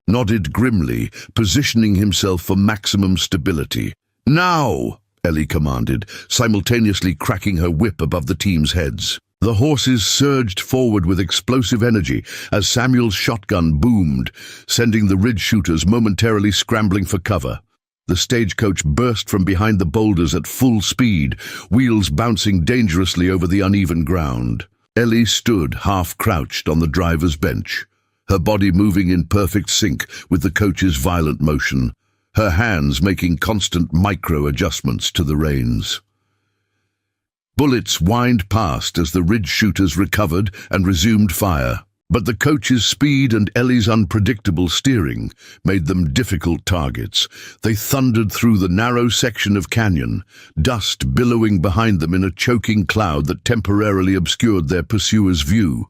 nodded grimly, positioning himself for maximum stability. "Now!" Ellie commanded, simultaneously cracking her whip above the team's heads. The horses surged forward with explosive energy as Samuel's shotgun boomed, sending the ridge shooters momentarily scrambling for cover. The stagecoach burst from behind the boulders at full speed, wheels bouncing dangerously over the uneven ground. Ellie stood half-crouched on the driver's bench, her body moving in perfect sync with the coach's violent motion, her hands making constant micro-adjustments to the reins. Bullets whined past as the ridge shooters recovered and resumed fire, but the coach's speed and Ellie's unpredictable steering made them difficult targets. They thundered through the narrow section of canyon, dust billowing behind them in a choking cloud that temporarily obscured their pursuers' view.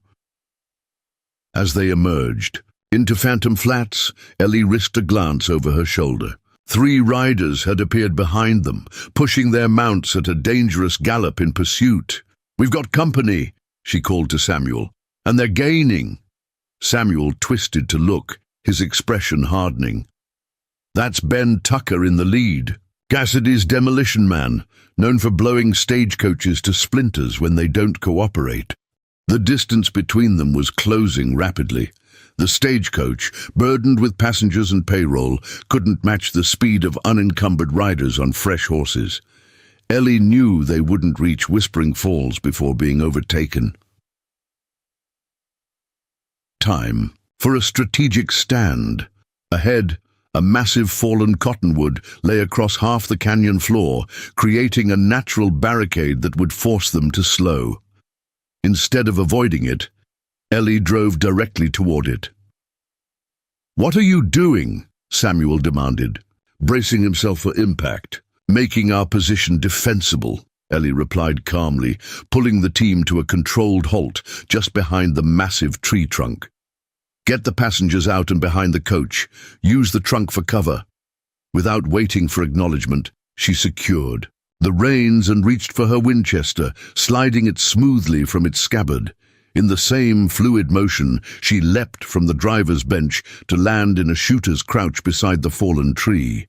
As they emerged into Phantom Flats, Ellie risked a glance over her shoulder. 3 riders had appeared behind them, pushing their mounts at a dangerous gallop in pursuit. "We've got company," she called to Samuel, "and they're gaining." Samuel twisted to look, his expression hardening. "That's Ben Tucker in the lead, Cassidy's demolition man, known for blowing stagecoaches to splinters when they don't cooperate." The distance between them was closing rapidly. The stagecoach, burdened with passengers and payroll, couldn't match the speed of unencumbered riders on fresh horses. Ellie knew they wouldn't reach Whispering Falls before being overtaken. Time for a strategic stand. Ahead, a massive fallen cottonwood lay across half the canyon floor, creating a natural barricade that would force them to slow. Instead of avoiding it, Ellie drove directly toward it. "What are you doing?" Samuel demanded, bracing himself for impact. "Making our position defensible," Ellie replied calmly, pulling the team to a controlled halt just behind the massive tree trunk. "Get the passengers out and behind the coach. Use the trunk for cover." Without waiting for acknowledgement, she secured the reins and reached for her Winchester, sliding it smoothly from its scabbard. In the same fluid motion, she leapt from the driver's bench to land in a shooter's crouch beside the fallen tree.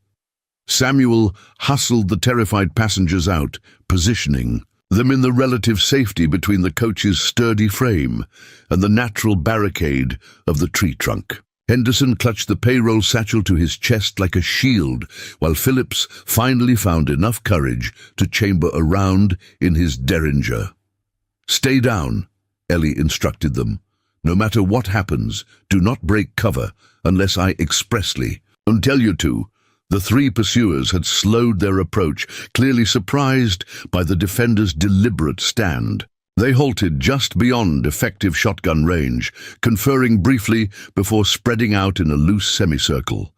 Samuel hustled the terrified passengers out, positioning them in the relative safety between the coach's sturdy frame and the natural barricade of the tree trunk. Henderson clutched the payroll satchel to his chest like a shield, while Phillips finally found enough courage to chamber a round in his derringer. "Stay down," Ellie instructed them. "No matter what happens, do not break cover unless I expressly tell you to." The 3 pursuers had slowed their approach, clearly surprised by the defenders' deliberate stand. They halted just beyond effective shotgun range, conferring briefly before spreading out in a loose semicircle.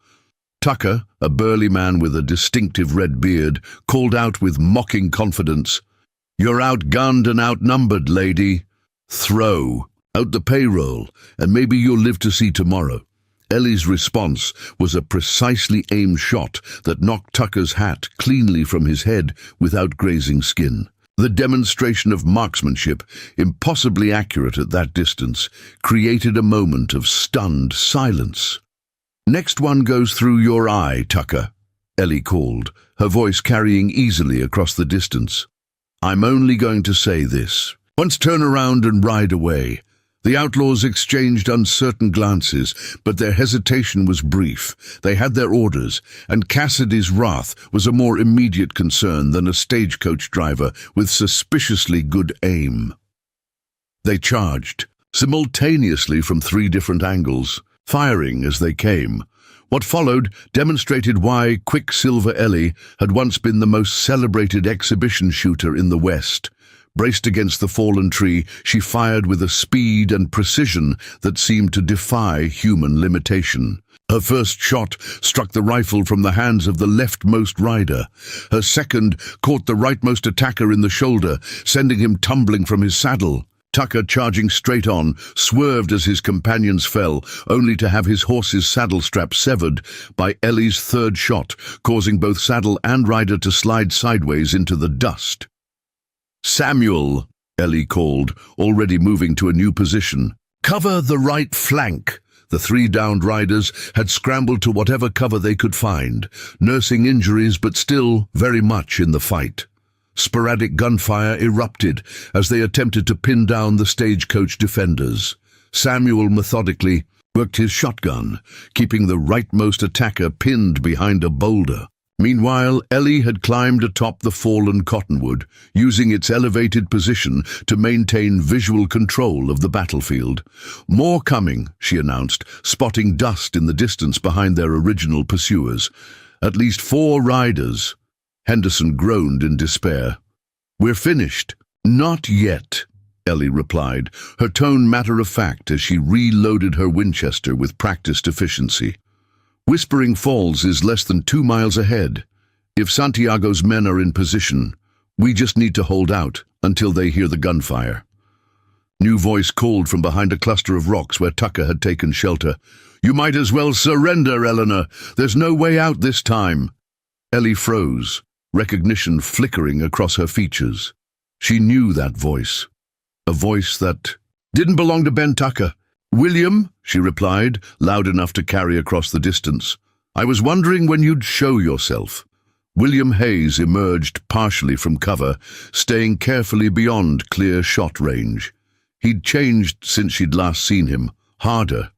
Tucker, a burly man with a distinctive red beard, called out with mocking confidence, "You're outgunned and outnumbered, lady. Throw out the payroll, and maybe you'll live to see tomorrow." Ellie's response was a precisely aimed shot that knocked Tucker's hat cleanly from his head without grazing skin. The demonstration of marksmanship, impossibly accurate at that distance, created a moment of stunned silence. "Next one goes through your eye, Tucker," Ellie called, her voice carrying easily across the distance. "I'm only going to say this. Once turn around and ride away." The outlaws exchanged uncertain glances, but their hesitation was brief. They had their orders, and Cassidy's wrath was a more immediate concern than a stagecoach driver with suspiciously good aim. They charged, simultaneously from 3 different angles, firing as they came. What followed demonstrated why Quicksilver Ellie had once been the most celebrated exhibition shooter in the West. Braced against the fallen tree, she fired with a speed and precision that seemed to defy human limitation. Her first shot struck the rifle from the hands of the leftmost rider. Her second caught the rightmost attacker in the shoulder, sending him tumbling from his saddle. Tucker, charging straight on, swerved as his companions fell, only to have his horse's saddle strap severed by Ellie's third shot, causing both saddle and rider to slide sideways into the dust. "Samuel," Ellie called, already moving to a new position. "Cover the right flank." The 3 downed riders had scrambled to whatever cover they could find, nursing injuries but still very much in the fight. Sporadic gunfire erupted as they attempted to pin down the stagecoach defenders. Samuel methodically worked his shotgun, keeping the rightmost attacker pinned behind a boulder. Meanwhile, Ellie had climbed atop the fallen cottonwood, using its elevated position to maintain visual control of the battlefield. "More coming," she announced, spotting dust in the distance behind their original pursuers. "At least 4 riders." Henderson groaned in despair. "We're finished." "Not yet," Ellie replied, her tone matter-of-fact as she reloaded her Winchester with practiced efficiency. "Whispering Falls is less than 2 miles ahead. If Santiago's men are in position, we just need to hold out until they hear the gunfire." New voice called from behind a cluster of rocks where Tucker had taken shelter. "You might as well surrender, Eleanor. There's no way out this time." Ellie froze, recognition flickering across her features. She knew that voice. A voice that didn't belong to Ben Tucker. "William," she replied, loud enough to carry across the distance. "I was wondering when you'd show yourself." William Hayes emerged partially from cover, staying carefully beyond clear shot range. He'd changed since she'd last seen him, harder,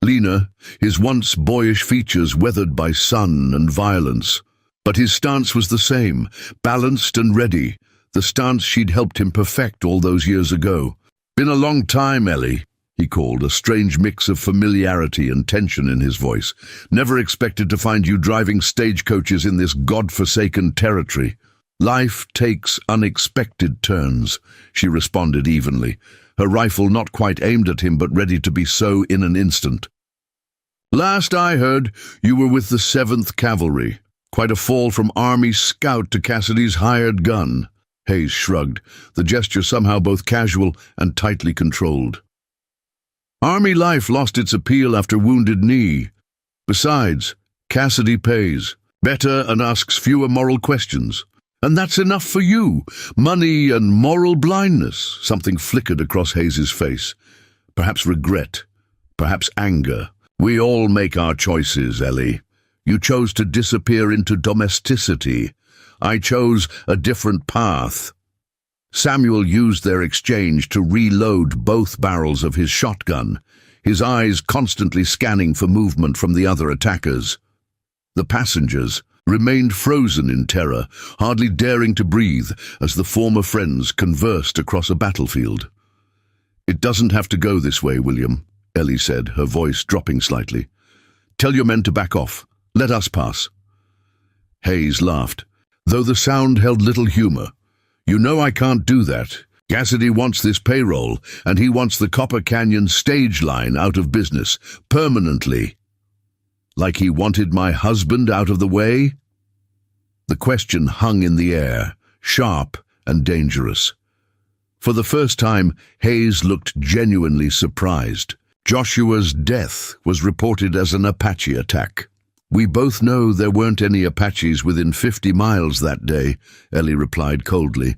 leaner, his once boyish features weathered by sun and violence. But his stance was the same, balanced and ready, the stance she'd helped him perfect all those years ago. "Been a long time, Ellie," he called, a strange mix of familiarity and tension in his voice. "Never expected to find you driving stagecoaches in this god-forsaken territory." "Life takes unexpected turns," she responded evenly, her rifle not quite aimed at him but ready to be so in an instant. "Last I heard, you were with the 7th Cavalry. Quite a fall from Army scout to Cassidy's hired gun." Hayes shrugged, the gesture somehow both casual and tightly controlled. "Army life lost its appeal after Wounded Knee. Besides, Cassidy pays better and asks fewer moral questions. And that's enough for you. Money and moral blindness." Something flickered across Hayes's face. Perhaps regret, perhaps anger. "We all make our choices, Ellie. You chose to disappear into domesticity. I chose a different path." Samuel used their exchange to reload both barrels of his shotgun, his eyes constantly scanning for movement from the other attackers. The passengers remained frozen in terror, hardly daring to breathe as the former friends conversed across a battlefield. "It doesn't have to go this way, William," Ellie said, her voice dropping slightly. "Tell your men to back off. Let us pass." Hayes laughed, though the sound held little humor. "You know I can't do that. Cassidy wants this payroll, and he wants the Copper Canyon stage line out of business, permanently." "Like he wanted my husband out of the way?" The question hung in the air, sharp and dangerous. For the first time, Hayes looked genuinely surprised. Joshua's death was reported as an Apache attack. We both know there weren't any Apaches within 50 miles that day, Ellie replied coldly.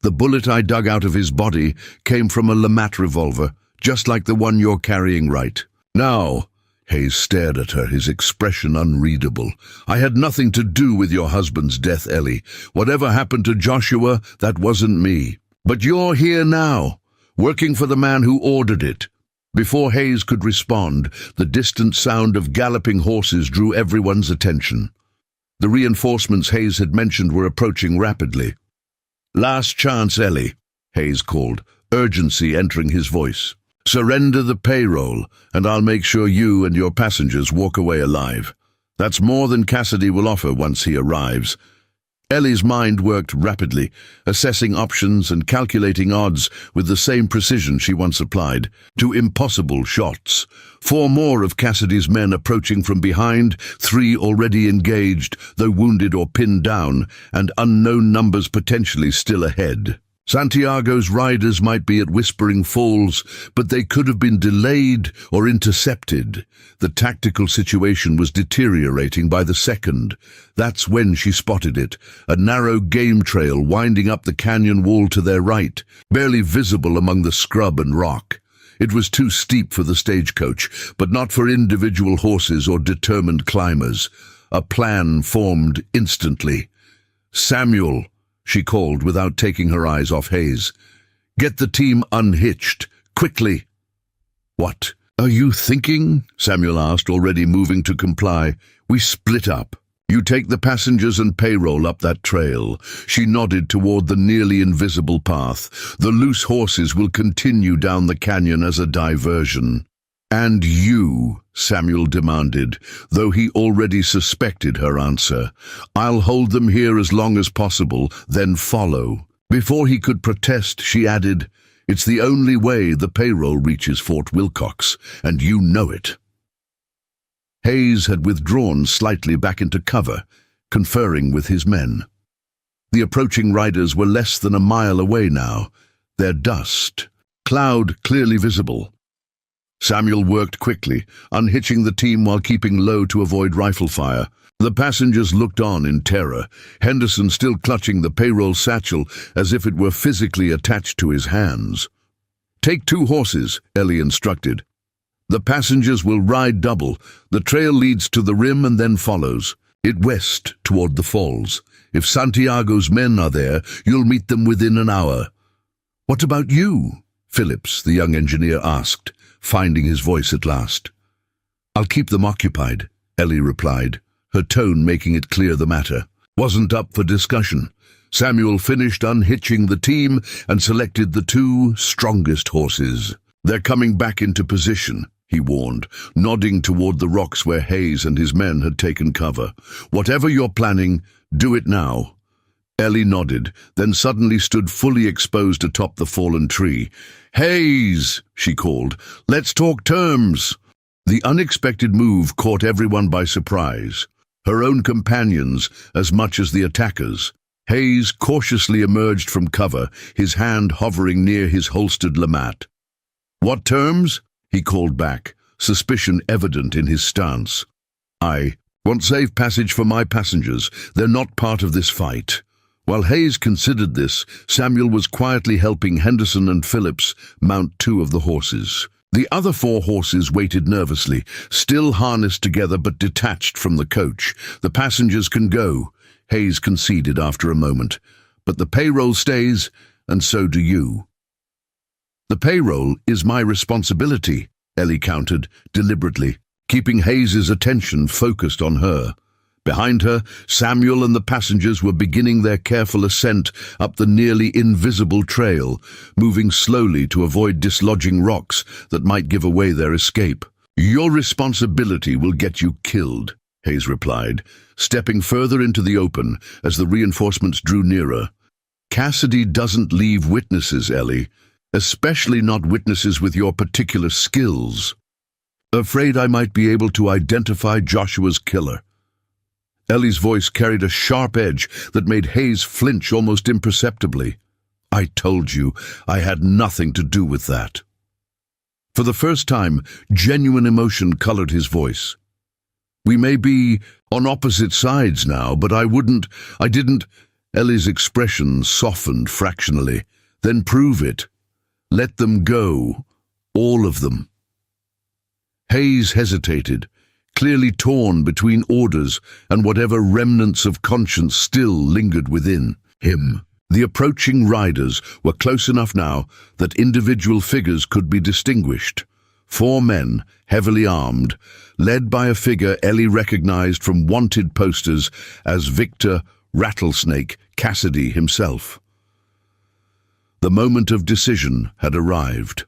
The bullet I dug out of his body came from a Lamat revolver, just like the one you're carrying right now. Hayes stared at her, his expression unreadable. I had nothing to do with your husband's death, Ellie. Whatever happened to Joshua, that wasn't me. But you're here now, working for the man who ordered it. Before Hayes could respond, the distant sound of galloping horses drew everyone's attention. The reinforcements Hayes had mentioned were approaching rapidly. Last chance, Ellie, Hayes called, urgency entering his voice. Surrender the payroll, and I'll make sure you and your passengers walk away alive. That's more than Cassidy will offer once he arrives. Ellie's mind worked rapidly, assessing options and calculating odds with the same precision she once applied to impossible shots. 4 more of Cassidy's men approaching from behind, 3 already engaged, though wounded or pinned down, and unknown numbers potentially still ahead. Santiago's riders might be at Whispering Falls, but they could have been delayed or intercepted. The tactical situation was deteriorating by the second. That's when she spotted it, a narrow game trail winding up the canyon wall to their right, barely visible among the scrub and rock. It was too steep for the stagecoach, but not for individual horses or determined climbers. A plan formed instantly. Samuel, she called without taking her eyes off Hayes. Get the team unhitched, quickly. What are you thinking? Samuel asked, already moving to comply. We split up. You take the passengers and payroll up that trail. She nodded toward the nearly invisible path. The loose horses will continue down the canyon as a diversion. And you, Samuel demanded, though he already suspected her answer. I'll hold them here as long as possible, then follow. Before he could protest, she added, it's the only way the payroll reaches Fort Wilcox, and you know it. Hayes had withdrawn slightly back into cover, conferring with his men. The approaching riders were less than a mile away now, their dust, cloud clearly visible. Samuel worked quickly, unhitching the team while keeping low to avoid rifle fire. The passengers looked on in terror, Henderson still clutching the payroll satchel as if it were physically attached to his hands. Take 2 horses, Ellie instructed. The passengers will ride double. The trail leads to the rim and then follows. It west toward the falls. If Santiago's men are there, you'll meet them within an hour. What about you? Phillips, the young engineer, asked, finding his voice at last. I'll keep them occupied, Ellie replied, her tone making it clear the matter wasn't up for discussion. Samuel finished unhitching the team and selected the 2 strongest horses. They're coming back into position, he warned, nodding toward the rocks where Hayes and his men had taken cover. Whatever you're planning, do it now. Ellie nodded, then suddenly stood fully exposed atop the fallen tree. Hayes, she called, let's talk terms. The unexpected move caught everyone by surprise, her own companions as much as the attackers. Hayes cautiously emerged from cover, his hand hovering near his holstered Lamat. What terms? He called back, suspicion evident in his stance. I want safe passage for my passengers. They're not part of this fight. While Hayes considered this, Samuel was quietly helping Henderson and Phillips mount 2 of the horses. The other 4 horses waited nervously, still harnessed together but detached from the coach. The passengers can go, Hayes conceded after a moment, but the payroll stays, and so do you. The payroll is my responsibility, Ellie countered, deliberately, keeping Hayes's attention focused on her. Behind her, Samuel and the passengers were beginning their careful ascent up the nearly invisible trail, moving slowly to avoid dislodging rocks that might give away their escape. Your responsibility will get you killed, Hayes replied, stepping further into the open as the reinforcements drew nearer. Cassidy doesn't leave witnesses, Ellie, especially not witnesses with your particular skills. Afraid I might be able to identify Joshua's killer. Ellie's voice carried a sharp edge that made Hayes flinch almost imperceptibly. I told you I had nothing to do with that. For the first time, genuine emotion colored his voice. "We may be on opposite sides now, but I didn't." Ellie's expression softened fractionally. "Then prove it. Let them go. All of them." Hayes hesitated, clearly torn between orders and whatever remnants of conscience still lingered within him. The approaching riders were close enough now that individual figures could be distinguished. 4 men, heavily armed, led by a figure Ellie recognized from wanted posters as Victor "Rattlesnake" Cassidy himself. The moment of decision had arrived.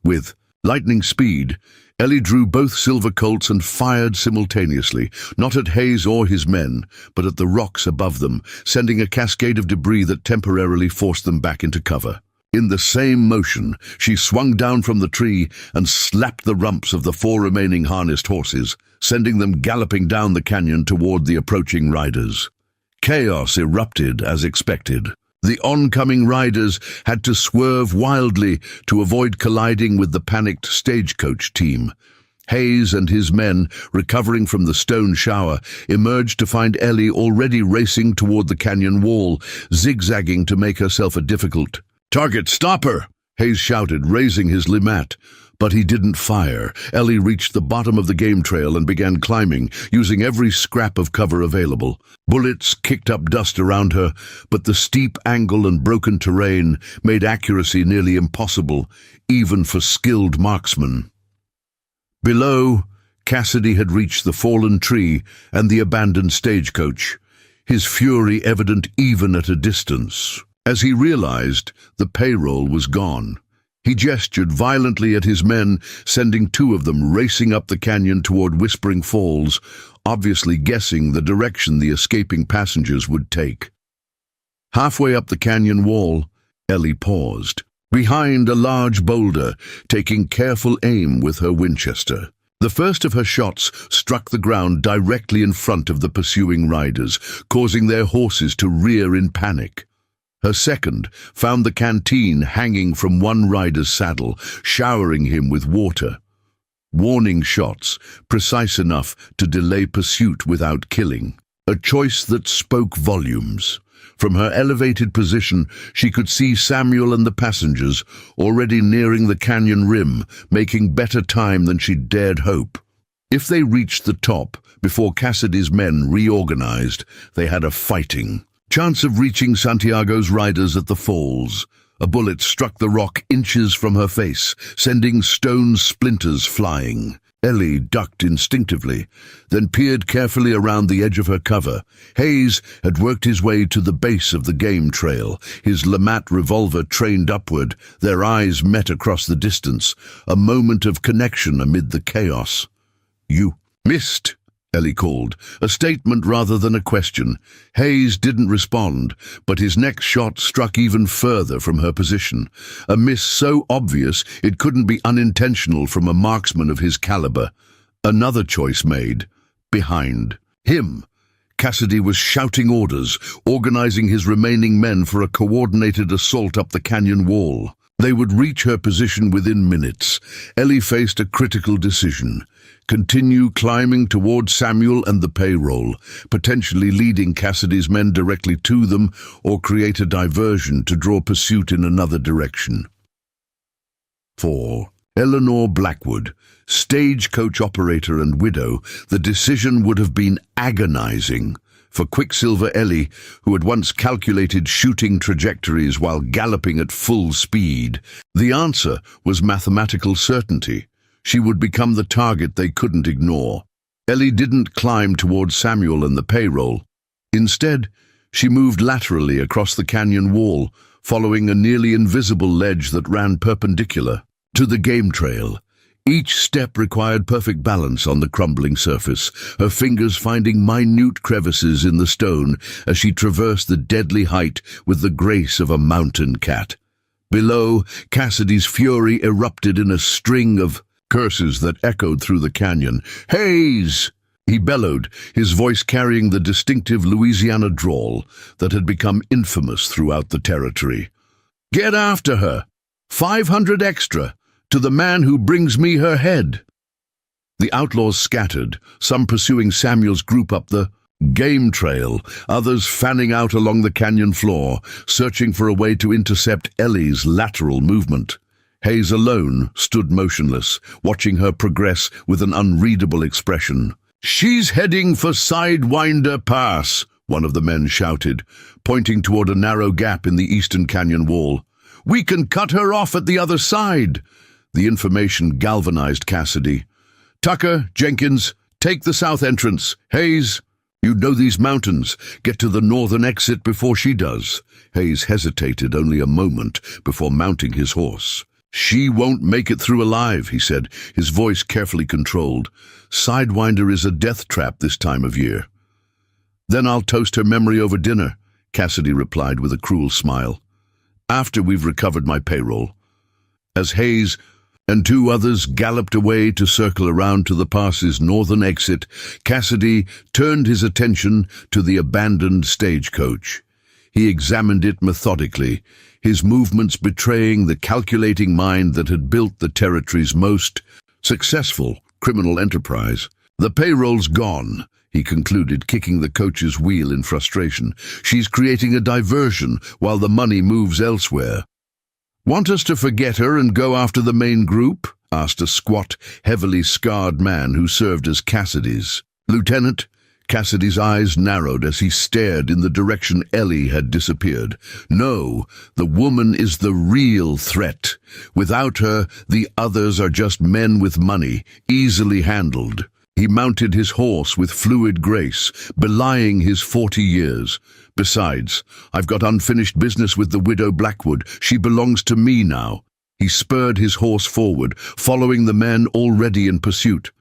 With lightning speed, Ellie drew both silver Colts and fired simultaneously, not at Hayes or his men, but at the rocks above them, sending a cascade of debris that temporarily forced them back into cover. In the same motion, she swung down from the tree and slapped the rumps of the 4 remaining harnessed horses, sending them galloping down the canyon toward the approaching riders. Chaos erupted as expected. The oncoming riders had to swerve wildly to avoid colliding with the panicked Stagecoach team. Hayes and his men, recovering from the stone shower, emerged to find Ellie already racing toward the canyon wall, zigzagging to make herself a difficult target. "Stop her!" Hayes shouted, raising his limat. But he didn't fire. Ellie reached the bottom of the game trail and began climbing, using every scrap of cover available. Bullets kicked up dust around her, but the steep angle and broken terrain made accuracy nearly impossible, even for skilled marksmen. Below, Cassidy had reached the fallen tree and the abandoned stagecoach, his fury evident even at a distance. As he realized, the payroll was gone. He gestured violently at his men, sending 2 of them racing up the canyon toward Whispering Falls, obviously guessing the direction the escaping passengers would take. Halfway up the canyon wall, Ellie paused, behind a large boulder, taking careful aim with her Winchester. The first of her shots struck the ground directly in front of the pursuing riders, causing their horses to rear in panic. Her second found the canteen hanging from one rider's saddle, showering him with water. Warning shots, precise enough to delay pursuit without killing. A choice that spoke volumes. From her elevated position, she could see Samuel and the passengers already nearing the canyon rim, making better time than she'd dared hope. If they reached the top before Cassidy's men reorganized, they had a fighting chance of reaching Santiago's riders at the falls. A bullet struck the rock inches from her face, sending stone splinters flying. Ellie ducked instinctively, then peered carefully around the edge of her cover. Hayes had worked his way to the base of the game trail, his Lamat revolver trained upward. Their eyes met across the distance, a moment of connection amid the chaos. "You missed," Ellie called, a statement rather than a question. Hayes didn't respond, but his next shot struck even further from her position. A miss so obvious it couldn't be unintentional from a marksman of his caliber. Another choice made. Behind him, Cassidy was shouting orders, organizing his remaining men for a coordinated assault up the canyon wall. They would reach her position within minutes. Ellie faced a critical decision. Continue climbing toward Samuel and the payroll, potentially leading Cassidy's men directly to them, or create a diversion to draw pursuit in another direction. 4. Eleanor Blackwood, stagecoach operator and widow, the decision would have been agonizing. For Quicksilver Ellie, who had once calculated shooting trajectories while galloping at full speed, the answer was mathematical certainty. She would become the target they couldn't ignore. Ellie didn't climb toward Samuel and the payroll. Instead, she moved laterally across the canyon wall, following a nearly invisible ledge that ran perpendicular to the game trail. Each step required perfect balance on the crumbling surface, her fingers finding minute crevices in the stone as she traversed the deadly height with the grace of a mountain cat. Below, Cassidy's fury erupted in a string of curses that echoed through the canyon. "Hayes!" he bellowed, his voice carrying the distinctive Louisiana drawl that had become infamous throughout the territory. "Get after her! 500 extra! to the man who brings me her head." The outlaws scattered, some pursuing Samuel's group up the game trail, others fanning out along the canyon floor, searching for a way to intercept Ellie's lateral movement. Hayes alone stood motionless, watching her progress with an unreadable expression. "She's heading for Sidewinder Pass," one of the men shouted, pointing toward a narrow gap in the eastern canyon wall. "We can cut her off at the other side." The information galvanized Cassidy. "Tucker, Jenkins, take the south entrance. Hayes, you know these mountains. Get to the northern exit before she does." Hayes hesitated only a moment before mounting his horse. "She won't make it through alive," he said, his voice carefully controlled. "Sidewinder is a death trap this time of year." "Then I'll toast her memory over dinner," Cassidy replied with a cruel smile. "After we've recovered my payroll." As Hayes and two others galloped away to circle around to the pass's northern exit, Cassidy turned his attention to the abandoned stagecoach. He examined it methodically, his movements betraying the calculating mind that had built the territory's most successful criminal enterprise. "The payroll's gone," he concluded, kicking the coach's wheel in frustration. "She's creating a diversion while the money moves elsewhere." "Want us to forget her and go after the main group?" asked a squat, heavily scarred man who served as Cassidy's lieutenant. Cassidy's eyes narrowed as he stared in the direction Ellie had disappeared. "No, the woman is the real threat. Without her, the others are just men with money, easily handled." He mounted his horse with fluid grace, belying his 40 years. "Besides, I've got unfinished business with the widow Blackwood. She belongs to me now." He spurred his horse forward, following the men already in pursuit.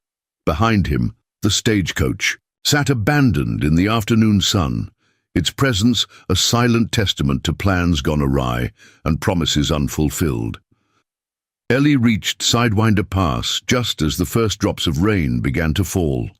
Behind him, the stagecoach sat abandoned in the afternoon sun, its presence a silent testament to plans gone awry and promises unfulfilled. Ellie reached Sidewinder Pass just as the first drops of rain began to fall.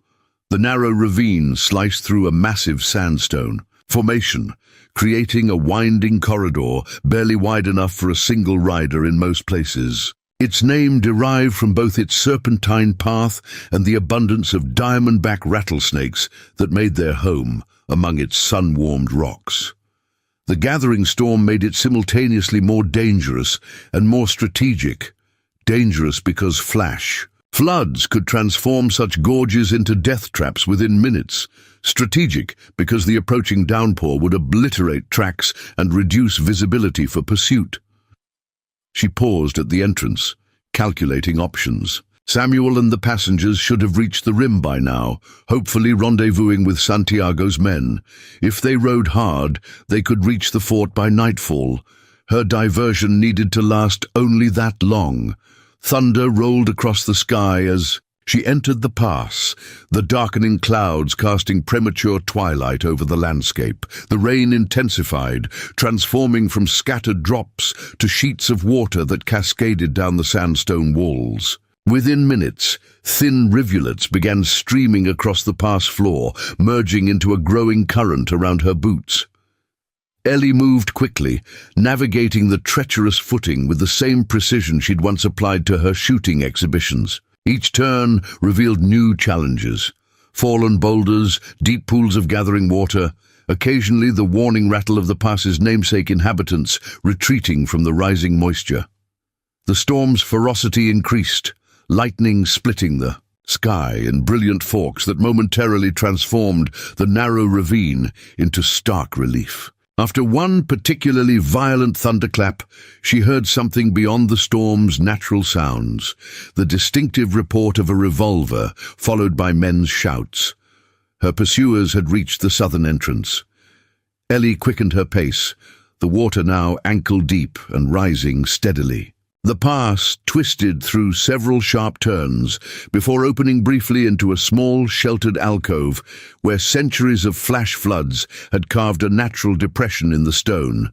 The narrow ravine sliced through a massive sandstone formation, creating a winding corridor barely wide enough for a single rider in most places. Its name derived from both its serpentine path and the abundance of diamondback rattlesnakes that made their home among its sun-warmed rocks. The gathering storm made it simultaneously more dangerous and more strategic. Dangerous because floods could transform such gorges into death traps within minutes. Strategic because the approaching downpour would obliterate tracks and reduce visibility for pursuit. She paused at the entrance, calculating options. Samuel and the passengers should have reached the rim by now, hopefully rendezvousing with Santiago's men. If they rode hard, they could reach the fort by nightfall. Her diversion needed to last only that long. Thunder rolled across the sky as she entered the pass, the darkening clouds casting premature twilight over the landscape. The rain intensified, transforming from scattered drops to sheets of water that cascaded down the sandstone walls. Within minutes, thin rivulets began streaming across the pass floor, merging into a growing current around her boots. Ellie moved quickly, navigating the treacherous footing with the same precision she'd once applied to her shooting exhibitions. Each turn revealed new challenges. Fallen boulders, deep pools of gathering water, occasionally the warning rattle of the pass's namesake inhabitants retreating from the rising moisture. The storm's ferocity increased, lightning splitting the sky in brilliant forks that momentarily transformed the narrow ravine into stark relief. After one particularly violent thunderclap, she heard something beyond the storm's natural sounds, the distinctive report of a revolver, followed by men's shouts. Her pursuers had reached the southern entrance. Ellie quickened her pace, the water now ankle-deep and rising steadily. The pass twisted through several sharp turns before opening briefly into a small, sheltered alcove where centuries of flash floods had carved a natural depression in the stone.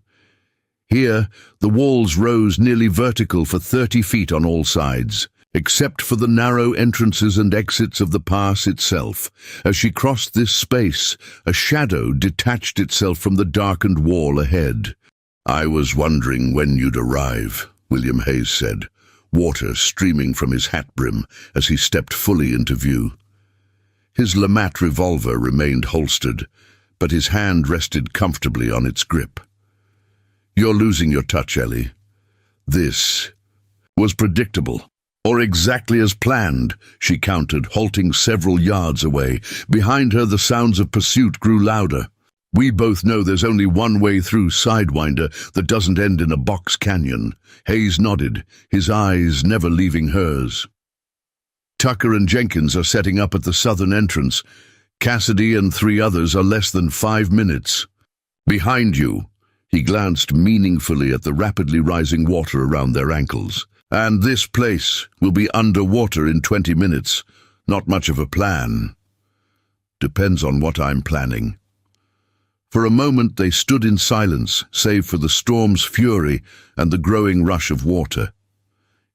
Here, the walls rose nearly vertical for 30 feet on all sides, except for the narrow entrances and exits of the pass itself. As she crossed this space, a shadow detached itself from the darkened wall ahead. "I was wondering when you'd arrive," William Hayes said, water streaming from his hat brim as he stepped fully into view. His Lamat revolver remained holstered, but his hand rested comfortably on its grip. "You're losing your touch, Ellie." This was predictable, or exactly as planned, she countered, halting several yards away. Behind her, the sounds of pursuit grew louder. "We both know there's only one way through Sidewinder that doesn't end in a box canyon." Hayes nodded, his eyes never leaving hers. "Tucker and Jenkins are setting up at the southern entrance. Cassidy and 3 others are less than 5 minutes. Behind you." He glanced meaningfully at the rapidly rising water around their ankles. "And this place will be underwater in 20 minutes. Not much of a plan." "Depends on what I'm planning." For a moment they stood in silence, save for the storm's fury and the growing rush of water.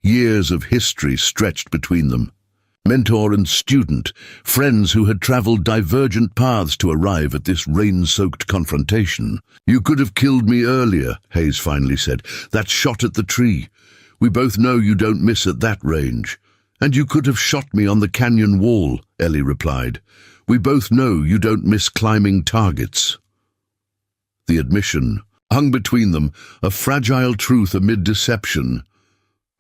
Years of history stretched between them. Mentor and student, friends who had traveled divergent paths to arrive at this rain-soaked confrontation. "You could have killed me earlier," Hayes finally said. "That shot at the tree. We both know you don't miss at that range." "And you could have shot me on the canyon wall," Ellie replied. "We both know you don't miss climbing targets." The admission hung between them, a fragile truth amid deception.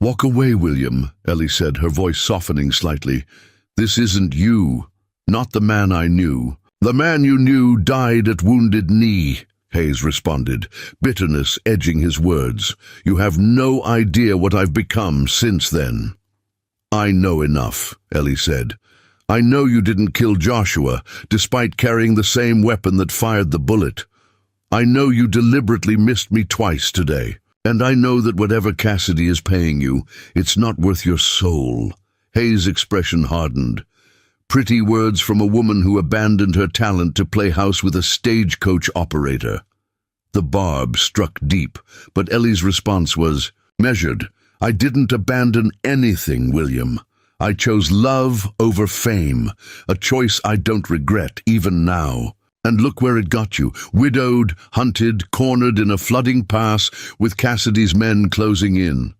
"Walk away, William," Ellie said, her voice softening slightly. "This isn't you. Not the man I knew." "The man you knew died at Wounded Knee," Hayes responded, bitterness edging his words. "You have no idea what I've become since then." "I know enough," Ellie said. "I know you didn't kill Joshua, despite carrying the same weapon that fired the bullet. I know you deliberately missed me twice today. And I know that whatever Cassidy is paying you, it's not worth your soul." Hayes' expression hardened. Pretty words from a woman who abandoned her talent to play house with a stagecoach operator. The barb struck deep, but Ellie's response was measured. "I didn't abandon anything, William. I chose love over fame, a choice I don't regret even now. And look where it got you, widowed, hunted, cornered in a flooding pass with Cassidy's men closing in."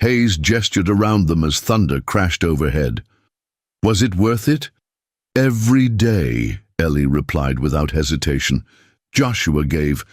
Hayes gestured around them as thunder crashed overhead. "Was it worth it?" "Every day," Ellie replied without hesitation. "Joshua gave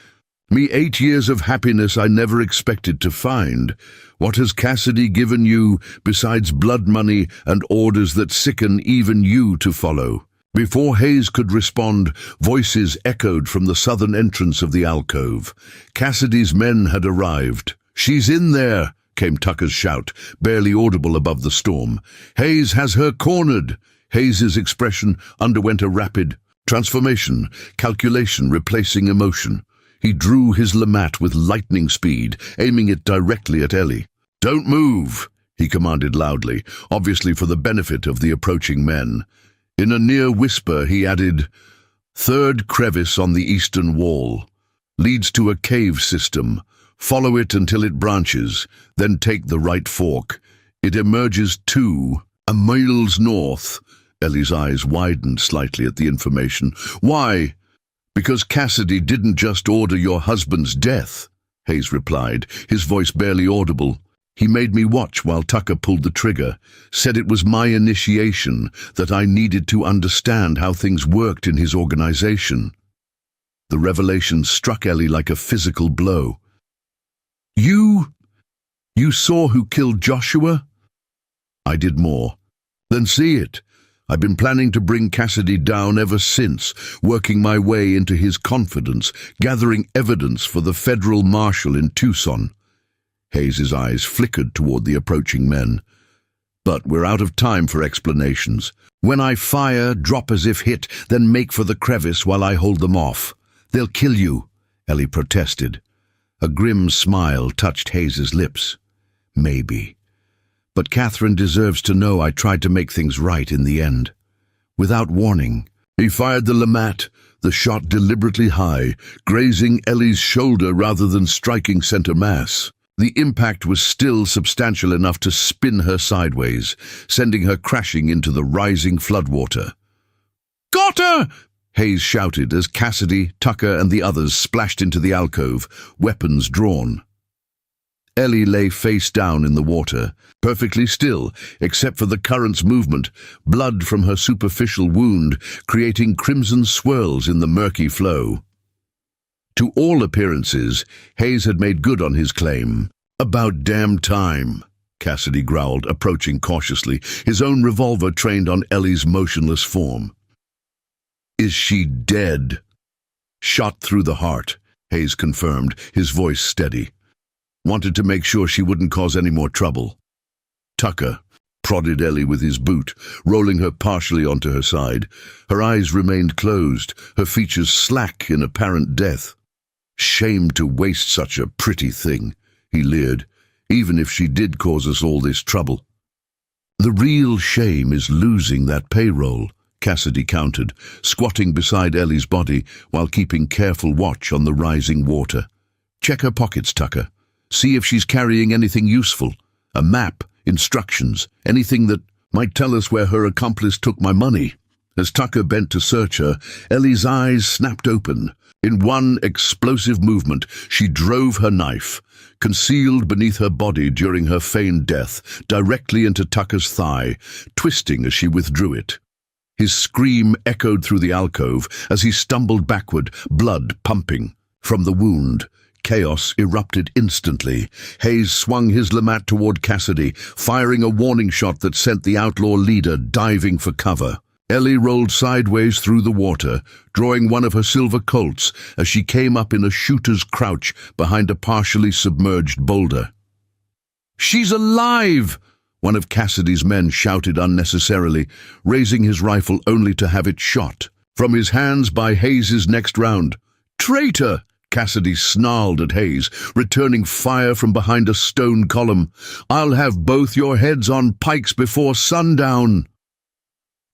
me 8 years of happiness I never expected to find. What has Cassidy given you besides blood money and orders that sicken even you to follow?" Before Hayes could respond, voices echoed from the southern entrance of the alcove. Cassidy's men had arrived. "She's in there," came Tucker's shout, barely audible above the storm. "Hayes has her cornered." Hayes's expression underwent a rapid transformation, calculation replacing emotion. He drew his Lamat with lightning speed, aiming it directly at Ellie. "Don't move," he commanded loudly, obviously for the benefit of the approaching men. In a near whisper he added, "Third crevice on the eastern wall. Leads to a cave system. Follow it until it branches, then take the right fork. It emerges 2 miles north." Ellie's eyes widened slightly at the information. "Why?" "Because Cassidy didn't just order your husband's death," Hayes replied, his voice barely audible. "He made me watch while Tucker pulled the trigger, said it was my initiation, that I needed to understand how things worked in his organization." The revelation struck Ellie like a physical blow. You saw who killed Joshua?" "I did more." "Then see it. I've been planning to bring Cassidy down ever since, working my way into his confidence, gathering evidence for the federal marshal in Tucson." Hayes's eyes flickered toward the approaching men. "But we're out of time for explanations. When I fire, drop as if hit, then make for the crevice while I hold them off. They'll kill you," Ellie protested. A grim smile touched Hayes's lips. "Maybe. But Catherine deserves to know I tried to make things right in the end." Without warning, he fired the Lamat, the shot deliberately high, grazing Ellie's shoulder rather than striking center mass. The impact was still substantial enough to spin her sideways, sending her crashing into the rising floodwater. "Got her!" Hayes shouted as Cassidy, Tucker, and the others splashed into the alcove, weapons drawn. Ellie lay face down in the water, perfectly still, except for the current's movement, blood from her superficial wound creating crimson swirls in the murky flow. To all appearances, Hayes had made good on his claim. "About damn time," Cassidy growled, approaching cautiously, his own revolver trained on Ellie's motionless form. "Is she dead?" "Shot through the heart," Hayes confirmed, his voice steady. "Wanted to make sure she wouldn't cause any more trouble." Tucker prodded Ellie with his boot, rolling her partially onto her side. Her eyes remained closed, her features slack in apparent death. "Shame to waste such a pretty thing," he leered, "even if she did cause us all this trouble." "The real shame is losing that payroll," Cassidy countered, squatting beside Ellie's body while keeping careful watch on the rising water. "Check her pockets, Tucker. See if she's carrying anything useful. A map, instructions, anything that might tell us where her accomplice took my money." As Tucker bent to search her, Ellie's eyes snapped open. In one explosive movement, she drove her knife, concealed beneath her body during her feigned death, directly into Tucker's thigh, twisting as she withdrew it. His scream echoed through the alcove as he stumbled backward, blood pumping. From the wound, chaos erupted instantly. Hayes swung his LeMat toward Cassidy, firing a warning shot that sent the outlaw leader diving for cover. Ellie rolled sideways through the water, drawing one of her silver Colts as she came up in a shooter's crouch behind a partially submerged boulder. "She's alive!" one of Cassidy's men shouted unnecessarily, raising his rifle only to have it shot from his hands by Hayes's next round. "Traitor!" Cassidy snarled at Hayes, returning fire from behind a stone column. "I'll have both your heads on pikes before sundown."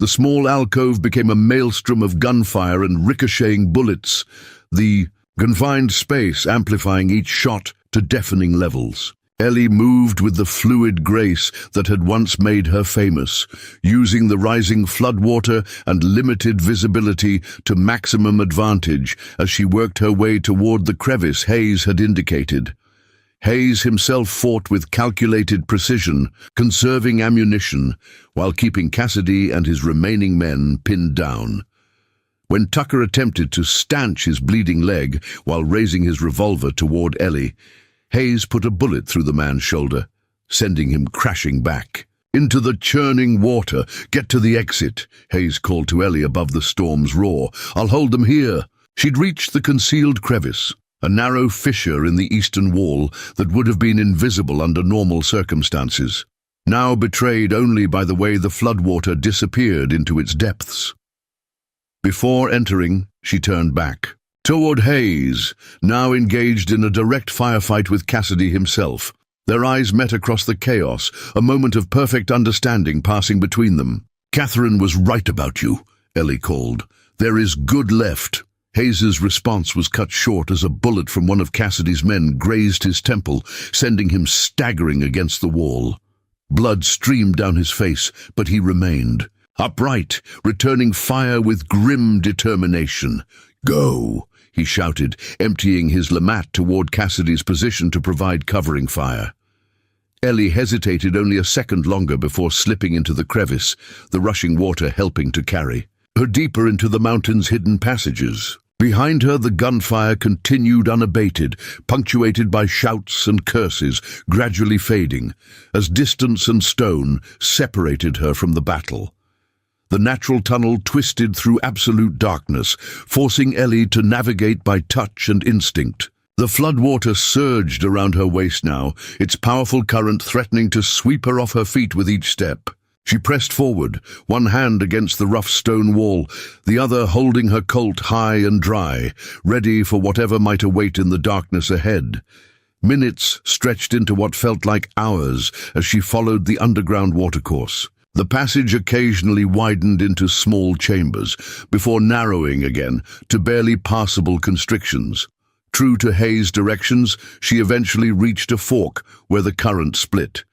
The small alcove became a maelstrom of gunfire and ricocheting bullets, the confined space amplifying each shot to deafening levels. Ellie moved with the fluid grace that had once made her famous, using the rising floodwater and limited visibility to maximum advantage as she worked her way toward the crevice Hayes had indicated. Hayes himself fought with calculated precision, conserving ammunition, while keeping Cassidy and his remaining men pinned down. When Tucker attempted to stanch his bleeding leg while raising his revolver toward Ellie, Hayes put a bullet through the man's shoulder, sending him crashing back. "Into the churning water! Get to the exit!" Hayes called to Ellie above the storm's roar. "I'll hold them here." She'd reached the concealed crevice, a narrow fissure in the eastern wall that would have been invisible under normal circumstances, now betrayed only by the way the floodwater disappeared into its depths. Before entering, she turned back, toward Hayes, now engaged in a direct firefight with Cassidy himself. Their eyes met across the chaos, a moment of perfect understanding passing between them. "Catherine was right about you," Ellie called. "There is good left." Hayes's response was cut short as a bullet from one of Cassidy's men grazed his temple, sending him staggering against the wall. Blood streamed down his face, but he remained, upright, returning fire with grim determination. "Go!" he shouted, emptying his LeMat toward Cassidy's position to provide covering fire. Ellie hesitated only a second longer before slipping into the crevice, the rushing water helping to carry her deeper into the mountain's hidden passages. Behind her, the gunfire continued unabated, punctuated by shouts and curses, gradually fading, as distance and stone separated her from the battle. The natural tunnel twisted through absolute darkness, forcing Ellie to navigate by touch and instinct. The floodwater surged around her waist now, its powerful current threatening to sweep her off her feet with each step. She pressed forward, one hand against the rough stone wall, the other holding her Colt high and dry, ready for whatever might await in the darkness ahead. Minutes stretched into what felt like hours as she followed the underground watercourse. The passage occasionally widened into small chambers, before narrowing again to barely passable constrictions. True to Hayes' directions, she eventually reached a fork where the current split,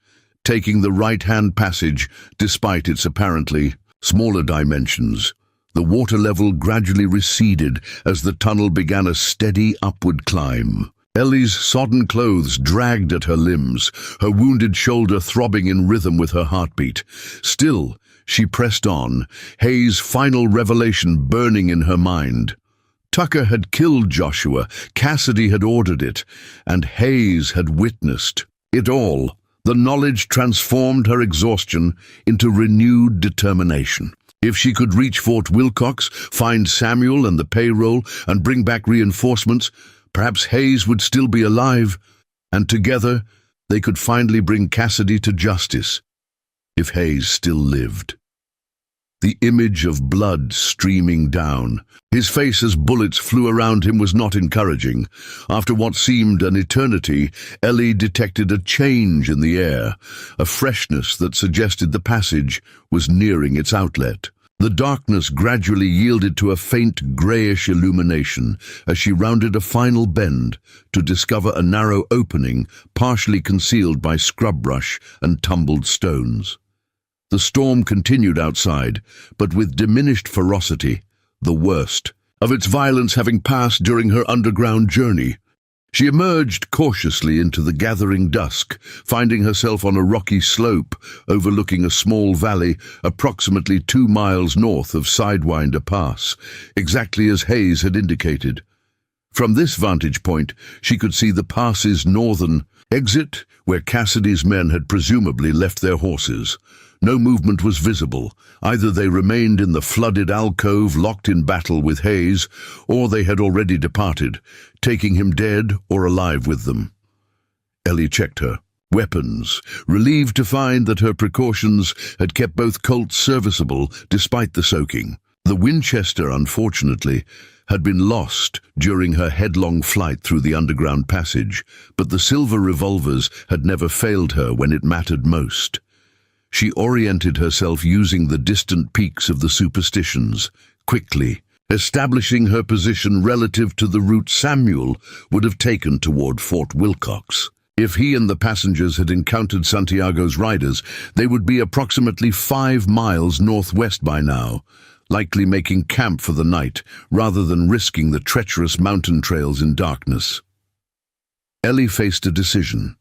taking the right-hand passage despite its apparently smaller dimensions. The water level gradually receded as the tunnel began a steady upward climb. Ellie's sodden clothes dragged at her limbs, her wounded shoulder throbbing in rhythm with her heartbeat. Still, she pressed on, Hayes' final revelation burning in her mind. Tucker had killed Joshua, Cassidy had ordered it, and Hayes had witnessed it all. The knowledge transformed her exhaustion into renewed determination. If she could reach Fort Wilcox, find Samuel and the payroll, and bring back reinforcements, perhaps Hayes would still be alive, and together they could finally bring Cassidy to justice, if Hayes still lived. The image of blood streaming down, his face as bullets flew around him, was not encouraging. After what seemed an eternity, Ellie detected a change in the air, a freshness that suggested the passage was nearing its outlet. The darkness gradually yielded to a faint greyish illumination as she rounded a final bend to discover a narrow opening partially concealed by scrub brush and tumbled stones. The storm continued outside, but with diminished ferocity, the worst of its violence having passed during her underground journey. She emerged cautiously into the gathering dusk, finding herself on a rocky slope overlooking a small valley approximately 2 miles north of Sidewinder Pass, exactly as Hayes had indicated. From this vantage point, she could see the pass's northern exit, where Cassidy's men had presumably left their horses. No movement was visible. Either they remained in the flooded alcove locked in battle with Hayes, or they had already departed, taking him dead or alive with them. Ellie checked her weapons, relieved to find that her precautions had kept both Colts serviceable despite the soaking. The Winchester, unfortunately, had been lost during her headlong flight through the underground passage, but the silver revolvers had never failed her when it mattered most. She oriented herself using the distant peaks of the superstitions, quickly, establishing her position relative to the route Samuel would have taken toward Fort Wilcox. If he and the passengers had encountered Santiago's riders, they would be approximately 5 miles northwest by now, likely making camp for the night rather than risking the treacherous mountain trails in darkness. Ellie faced a decision.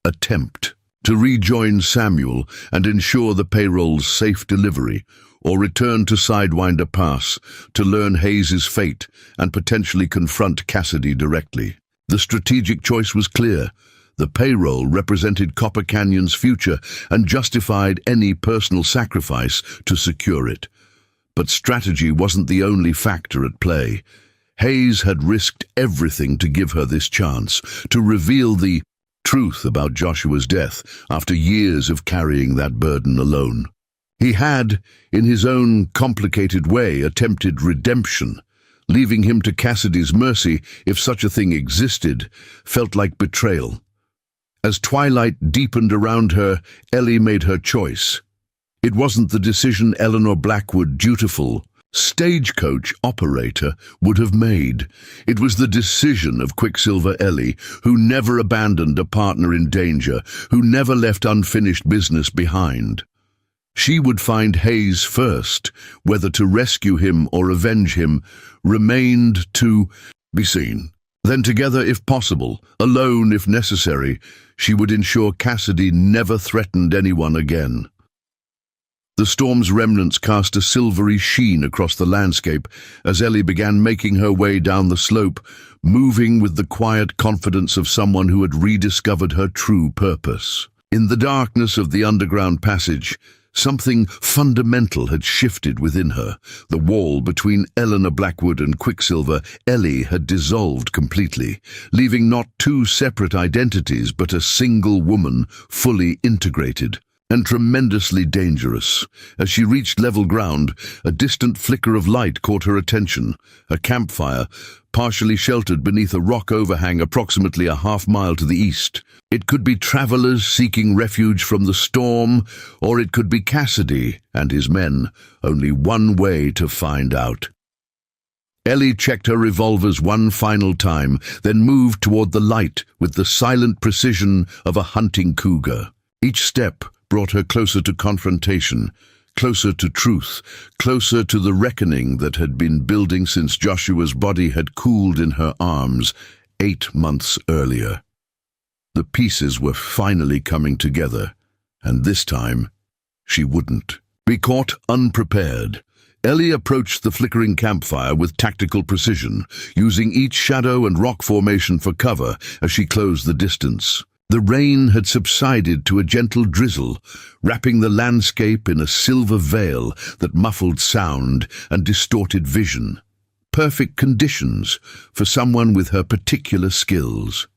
Attempt to rejoin Samuel and ensure the payroll's safe delivery, or return to Sidewinder Pass to learn Hayes' fate and potentially confront Cassidy directly. The strategic choice was clear. The payroll represented Copper Canyon's future and justified any personal sacrifice to secure it. But strategy wasn't the only factor at play. Hayes had risked everything to give her this chance, to reveal the truth about Joshua's death after years of carrying that burden alone. He had, in his own complicated way, attempted redemption. Leaving him to Cassidy's mercy, if such a thing existed, felt like betrayal. As twilight deepened around her, Ellie made her choice. It wasn't the decision Eleanor Blackwood, dutiful Stagecoach operator, would have made. It was the decision of Quicksilver Ellie, who never abandoned a partner in danger, who never left unfinished business behind. She would find Hayes first. Whether to rescue him or avenge him remained to be seen. Then together, if possible, alone if necessary, she would ensure Cassidy never threatened anyone again. The storm's remnants cast a silvery sheen across the landscape as Ellie began making her way down the slope, moving with the quiet confidence of someone who had rediscovered her true purpose. In the darkness of the underground passage, something fundamental had shifted within her. The wall between Eleanor Blackwood and Quicksilver Ellie had dissolved completely, leaving not two separate identities but a single woman, fully integrated and tremendously dangerous. As she reached level ground, a distant flicker of light caught her attention. A campfire, partially sheltered beneath a rock overhang approximately a half-mile to the east. It could be travelers seeking refuge from the storm, or it could be Cassidy and his men. Only one way to find out. Ellie checked her revolvers one final time, then moved toward the light with the silent precision of a hunting cougar. Each step brought her closer to confrontation, closer to truth, closer to the reckoning that had been building since Joshua's body had cooled in her arms. 8 months earlier. The pieces were finally coming together, and this time, she wouldn't be caught unprepared. Ellie approached the flickering campfire with tactical precision, using each shadow and rock formation for cover as she closed the distance. The rain had subsided to a gentle drizzle, wrapping the landscape in a silver veil that muffled sound and distorted vision. Perfect conditions for someone with her particular skills.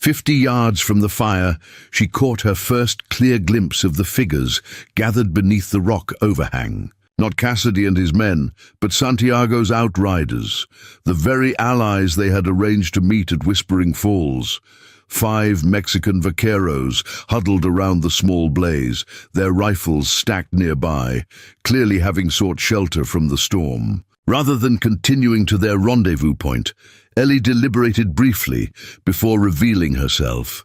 50 yards from the fire, she caught her first clear glimpse of the figures gathered beneath the rock overhang. Not Cassidy and his men, but Santiago's outriders, the very allies they had arranged to meet at Whispering Falls. 5 Mexican vaqueros huddled around the small blaze, their rifles stacked nearby, clearly having sought shelter from the storm. Rather than continuing to their rendezvous point, Ellie deliberated briefly before revealing herself.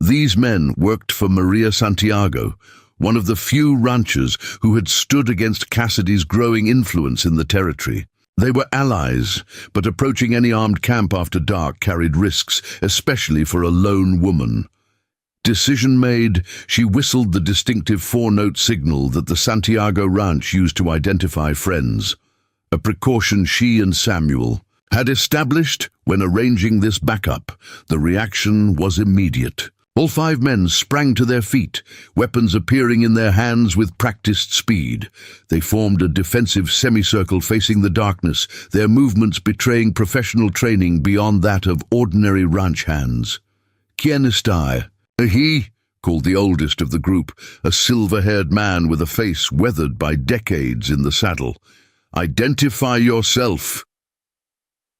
These men worked for Maria Santiago, one of the few ranchers who had stood against Cassidy's growing influence in the territory. They were allies, but approaching any armed camp after dark carried risks, especially for a lone woman. Decision made, she whistled the distinctive 4-note signal that the Santiago ranch used to identify friends, a precaution she and Samuel had established when arranging this backup. The reaction was immediate. All 5 men sprang to their feet, weapons appearing in their hands with practiced speed. They formed a defensive semicircle facing the darkness, their movements betraying professional training beyond that of ordinary ranch hands. "Quien está?" "He," called the oldest of the group, a silver-haired man with a face weathered by decades in the saddle. "Identify yourself."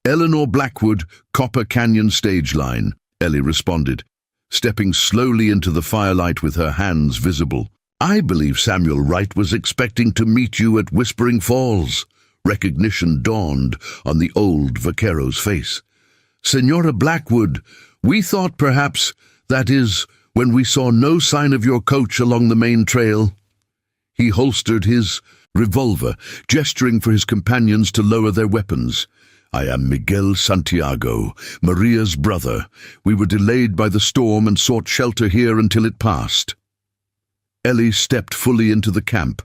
"Eleanor Blackwood, Copper Canyon Stage Line," Ellie responded, stepping slowly into the firelight with her hands visible. "I believe Samuel Wright was expecting to meet you at Whispering Falls." Recognition dawned on the old vaquero's face. "Senora Blackwood, we thought perhaps, that is, when we saw no sign of your coach along the main trail." He holstered his revolver, gesturing for his companions to lower their weapons. "I am Miguel Santiago, Maria's brother. We were delayed by the storm and sought shelter here until it passed." Ellie stepped fully into the camp,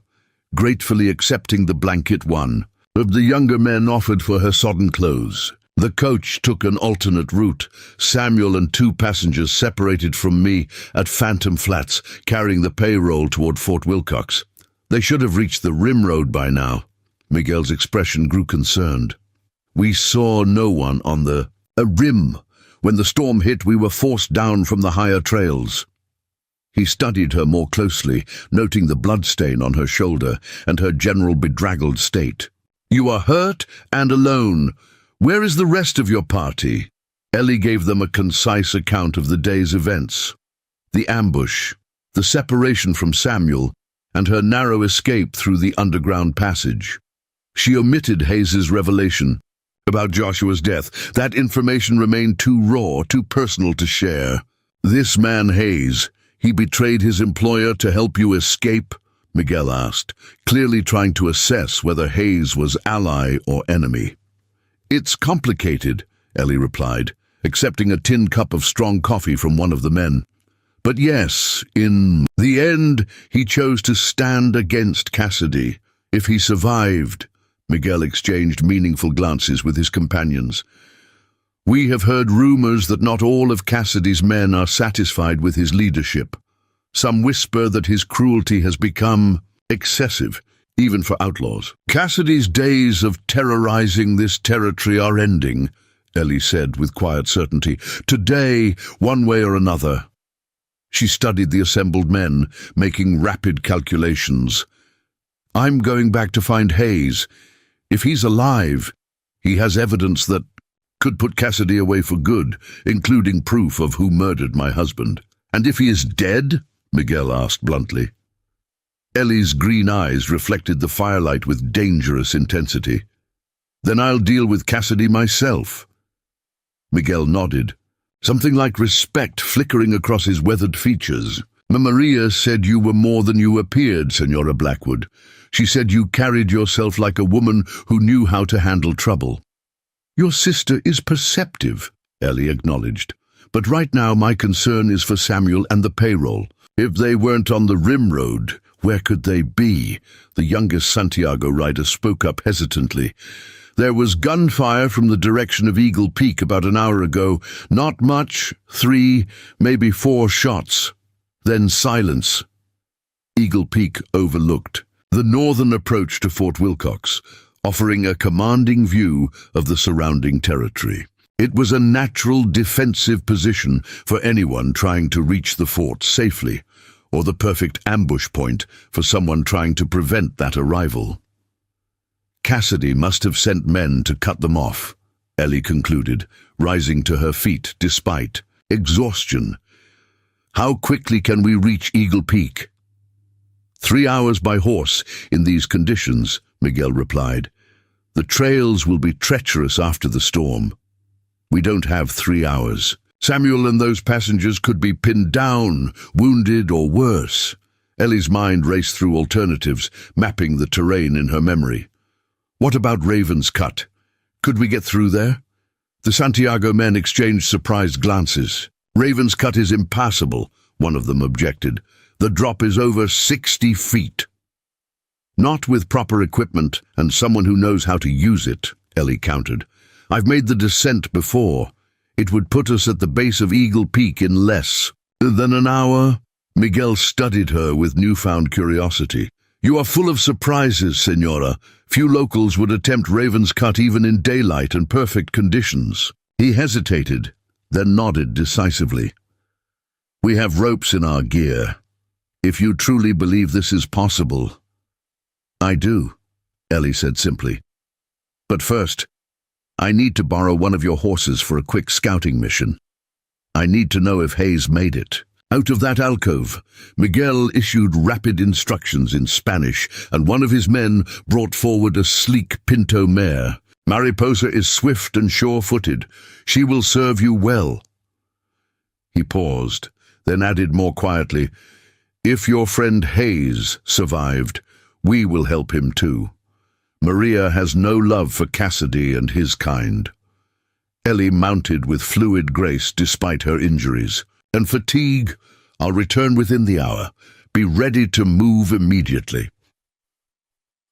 gratefully accepting the blanket one of the younger men offered for her sodden clothes. The coach took an alternate route. Samuel and 2 passengers separated from me at Phantom Flats, carrying the payroll toward Fort Wilcox. They should have reached the rim road by now. Miguel's expression grew concerned. "We saw no one on the rim. When the storm hit, we were forced down from the higher trails." He studied her more closely, noting the bloodstain on her shoulder and her general bedraggled state. "You are hurt and alone. Where is the rest of your party?" Ellie gave them a concise account of the day's events. The ambush, the separation from Samuel, and her narrow escape through the underground passage. She omitted Hayes's revelation about Joshua's death. That information remained too raw, too personal to share. "This man Hayes, he betrayed his employer to help you escape?" Miguel asked, clearly trying to assess whether Hayes was ally or enemy. "It's complicated," Ellie replied, accepting a tin cup of strong coffee from one of the men. "But yes, in the end, he chose to stand against Cassidy. If he survived..." Miguel exchanged meaningful glances with his companions. "We have heard rumors that not all of Cassidy's men are satisfied with his leadership. Some whisper that his cruelty has become excessive, even for outlaws. Cassidy's days of terrorizing this territory are ending," Ellie said with quiet certainty. "Today, one way or another." She studied the assembled men, making rapid calculations. "I'm going back to find Hayes. If he's alive, he has evidence that could put Cassidy away for good, including proof of who murdered my husband." "And if he is dead?" Miguel asked bluntly. Ellie's green eyes reflected the firelight with dangerous intensity. "Then I'll deal with Cassidy myself." Miguel nodded, something like respect flickering across his weathered features. "Maria said you were more than you appeared, Senora Blackwood. She said you carried yourself like a woman who knew how to handle trouble." "Your sister is perceptive," Ellie acknowledged. "But right now my concern is for Samuel and the payroll. If they weren't on the rim road, where could they be?" The youngest Santiago rider spoke up hesitantly. "There was gunfire from the direction of Eagle Peak about an hour ago. Not much, 3, maybe 4 shots. Then silence." Eagle Peak overlooked the northern approach to Fort Wilcox, offering a commanding view of the surrounding territory. It was a natural defensive position for anyone trying to reach the fort safely, or the perfect ambush point for someone trying to prevent that arrival. Cassidy must have sent men to cut them off, Ellie concluded, rising to her feet despite exhaustion. "How quickly can we reach Eagle Peak?" 3 hours by horse in these conditions, Miguel replied. "The trails will be treacherous after the storm." "We don't have 3 hours. Samuel and those passengers could be pinned down, wounded, or worse." Ellie's mind raced through alternatives, mapping the terrain in her memory. "What about Raven's Cut? Could we get through there?" The Santiago men exchanged surprised glances. "Raven's Cut is impassable," one of them objected. "The drop is over 60 feet. "Not with proper equipment and someone who knows how to use it," Ellie countered. "I've made the descent before. It would put us at the base of Eagle Peak in less than an hour." Miguel studied her with newfound curiosity. "You are full of surprises, Senora. Few locals would attempt Raven's Cut even in daylight and perfect conditions." He hesitated, then nodded decisively. "We have ropes in our gear. If you truly believe this is possible—" "I do," Ellie said simply. "But first, I need to borrow one of your horses for a quick scouting mission. I need to know if Hayes made it." Out of that alcove, Miguel issued rapid instructions in Spanish, and one of his men brought forward a sleek pinto mare. "Mariposa is swift and sure-footed. She will serve you well." He paused, then added more quietly, "If your friend Hayes survived, we will help him too. Maria has no love for Cassidy and his kind." Ellie mounted with fluid grace despite her injuries. "And fatigue, I'll return within the hour. Be ready to move immediately."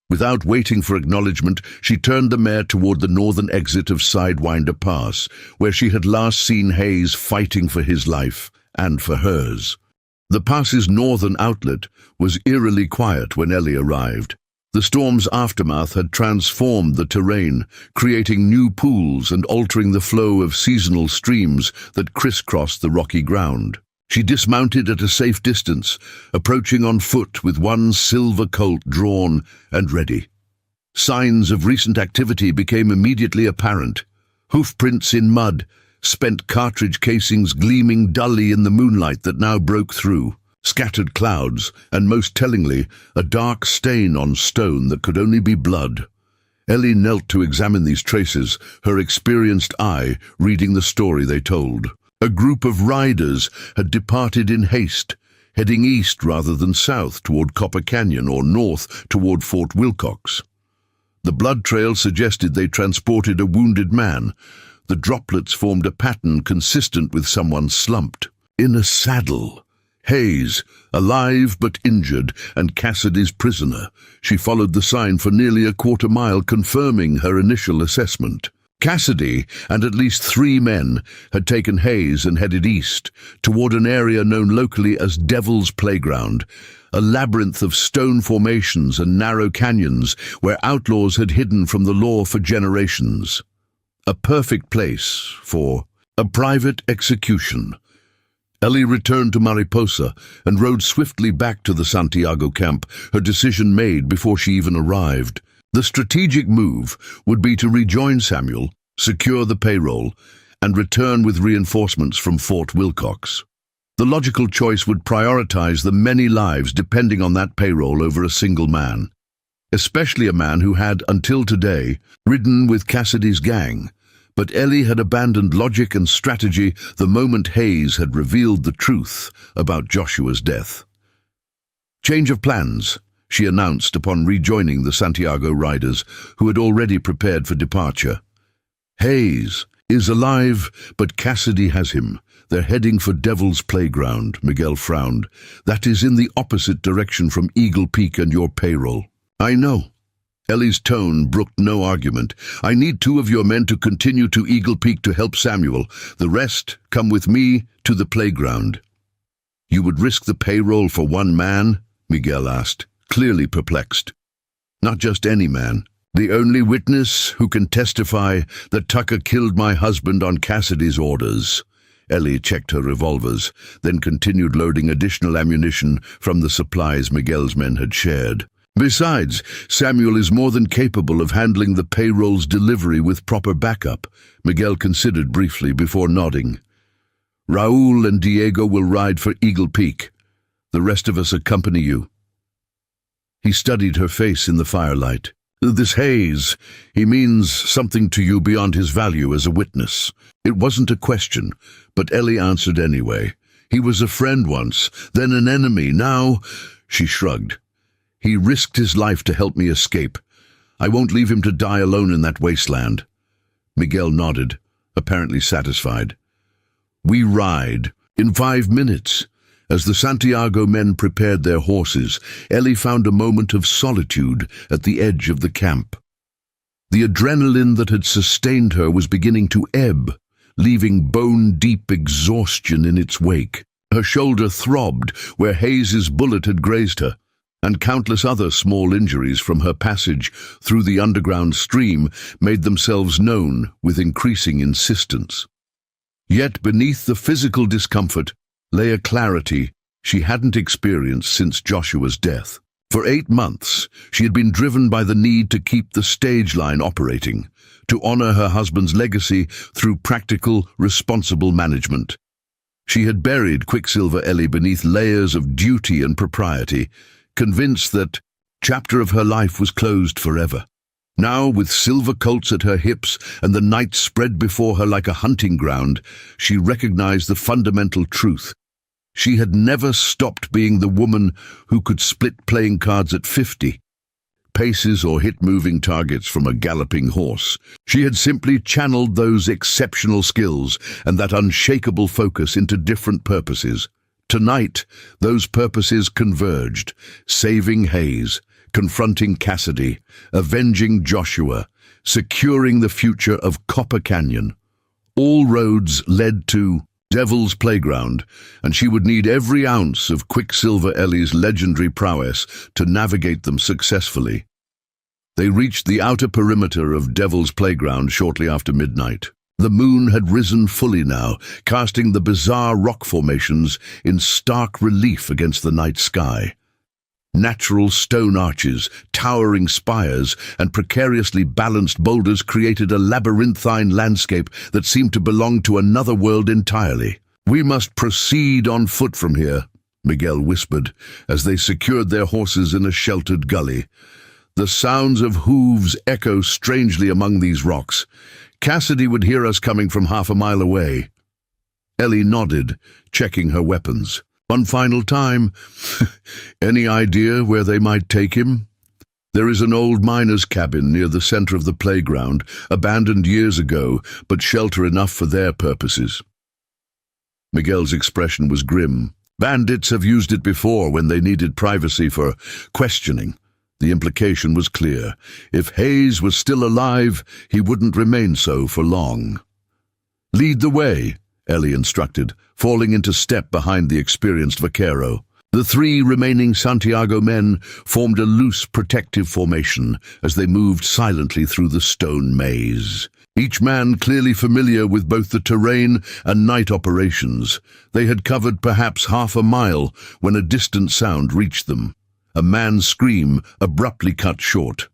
Without waiting for acknowledgement, she turned the mare toward the northern exit of Sidewinder Pass, where she had last seen Hayes fighting for his life and for hers. The pass's northern outlet was eerily quiet when Ellie arrived. The storm's aftermath had transformed the terrain, creating new pools and altering the flow of seasonal streams that crisscrossed the rocky ground. She dismounted at a safe distance, approaching on foot with one silver colt drawn and ready. Signs of recent activity became immediately apparent. Hoofprints in mud, spent cartridge casings gleaming dully in the moonlight that now broke through. Scattered clouds, and most tellingly, a dark stain on stone that could only be blood. Ellie knelt to examine these traces, her experienced eye reading the story they told. A group of riders had departed in haste, heading east rather than south toward Copper Canyon or north toward Fort Wilcox. The blood trail suggested they transported a wounded man. The droplets formed a pattern consistent with someone slumped. In a saddle. Hayes, alive but injured, and Cassidy's prisoner. She followed the sign for nearly a quarter mile, confirming her initial assessment. Cassidy and at least 3 men had taken Hayes and headed east, toward an area known locally as Devil's Playground, a labyrinth of stone formations and narrow canyons where outlaws had hidden from the law for generations. A perfect place for a private execution. Ellie returned to Mariposa and rode swiftly back to the Santiago camp, her decision made before she even arrived. The strategic move would be to rejoin Samuel, secure the payroll, and return with reinforcements from Fort Wilcox. The logical choice would prioritize the many lives depending on that payroll over a single man, especially a man who had, until today, ridden with Cassidy's gang. But Ellie had abandoned logic and strategy the moment Hayes had revealed the truth about Joshua's death. "Change of plans," she announced upon rejoining the Santiago riders, who had already prepared for departure. "Hayes, Is alive, but Cassidy has him. They're heading for Devil's Playground, Miguel frowned. That is in the opposite direction from Eagle Peak and your payroll. I know. Ellie's tone brooked no argument. I need 2 of your men to continue to Eagle Peak to help Samuel. The rest come with me to the playground. You would risk the payroll for 1 man? Miguel asked, clearly perplexed. Not just any man. The only witness who can testify that Tucker killed my husband on Cassidy's orders. Ellie checked her revolvers, then continued loading additional ammunition from the supplies Miguel's men had shared. Besides, Samuel is more than capable of handling the payroll's delivery with proper backup, Miguel considered briefly before nodding. Raul and Diego will ride for Eagle Peak. The rest of us accompany you. He studied her face in the firelight. This Hayes, he means something to you beyond his value as a witness. It wasn't a question, but Ellie answered anyway. He was a friend once, then an enemy, now... She shrugged. He risked his life to help me escape. I won't leave him to die alone in that wasteland. Miguel nodded, apparently satisfied. We ride. In 5 minutes. As the Santiago men prepared their horses, Ellie found a moment of solitude at the edge of the camp. The adrenaline that had sustained her was beginning to ebb, leaving bone-deep exhaustion in its wake. Her shoulder throbbed where Hayes's bullet had grazed her, and countless other small injuries from her passage through the underground stream made themselves known with increasing insistence. Yet beneath the physical discomfort lay a clarity she hadn't experienced since Joshua's death. For 8 months, she had been driven by the need to keep the stage line operating, to honor her husband's legacy through practical, responsible management. She had buried Quicksilver Ellie beneath layers of duty and propriety, convinced that chapter of her life was closed forever. Now, with silver colts at her hips and the night spread before her like a hunting ground, she recognized the fundamental truth. She had never stopped being the woman who could split playing cards at 50 paces or hit moving targets from a galloping horse. She had simply channeled those exceptional skills and that unshakable focus into different purposes. Tonight, those purposes converged, saving Hayes, confronting Cassidy, avenging Joshua, securing the future of Copper Canyon. All roads led to Devil's Playground, and she would need every ounce of Quicksilver Ellie's legendary prowess to navigate them successfully. They reached the outer perimeter of Devil's Playground shortly after midnight. The moon had risen fully now, casting the bizarre rock formations in stark relief against the night sky. Natural stone arches, towering spires, and precariously balanced boulders created a labyrinthine landscape that seemed to belong to another world entirely. We must proceed on foot from here, Miguel whispered, as they secured their horses in a sheltered gully. The sounds of hooves echo strangely among these rocks. Cassidy would hear us coming from half a mile away. Ellie nodded, checking her weapons. One final time. Any idea where they might take him? There is an old miner's cabin near the center of the playground, abandoned years ago, but shelter enough for their purposes. Miguel's expression was grim. Bandits have used it before when they needed privacy for questioning. The implication was clear. If Hayes was still alive, he wouldn't remain so for long. Lead the way, Ellie instructed, falling into step behind the experienced vaquero. The 3 remaining Santiago men formed a loose protective formation as they moved silently through the stone maze. Each man clearly familiar with both the terrain and night operations. They had covered perhaps half a mile when a distant sound reached them. A man's scream abruptly cut short.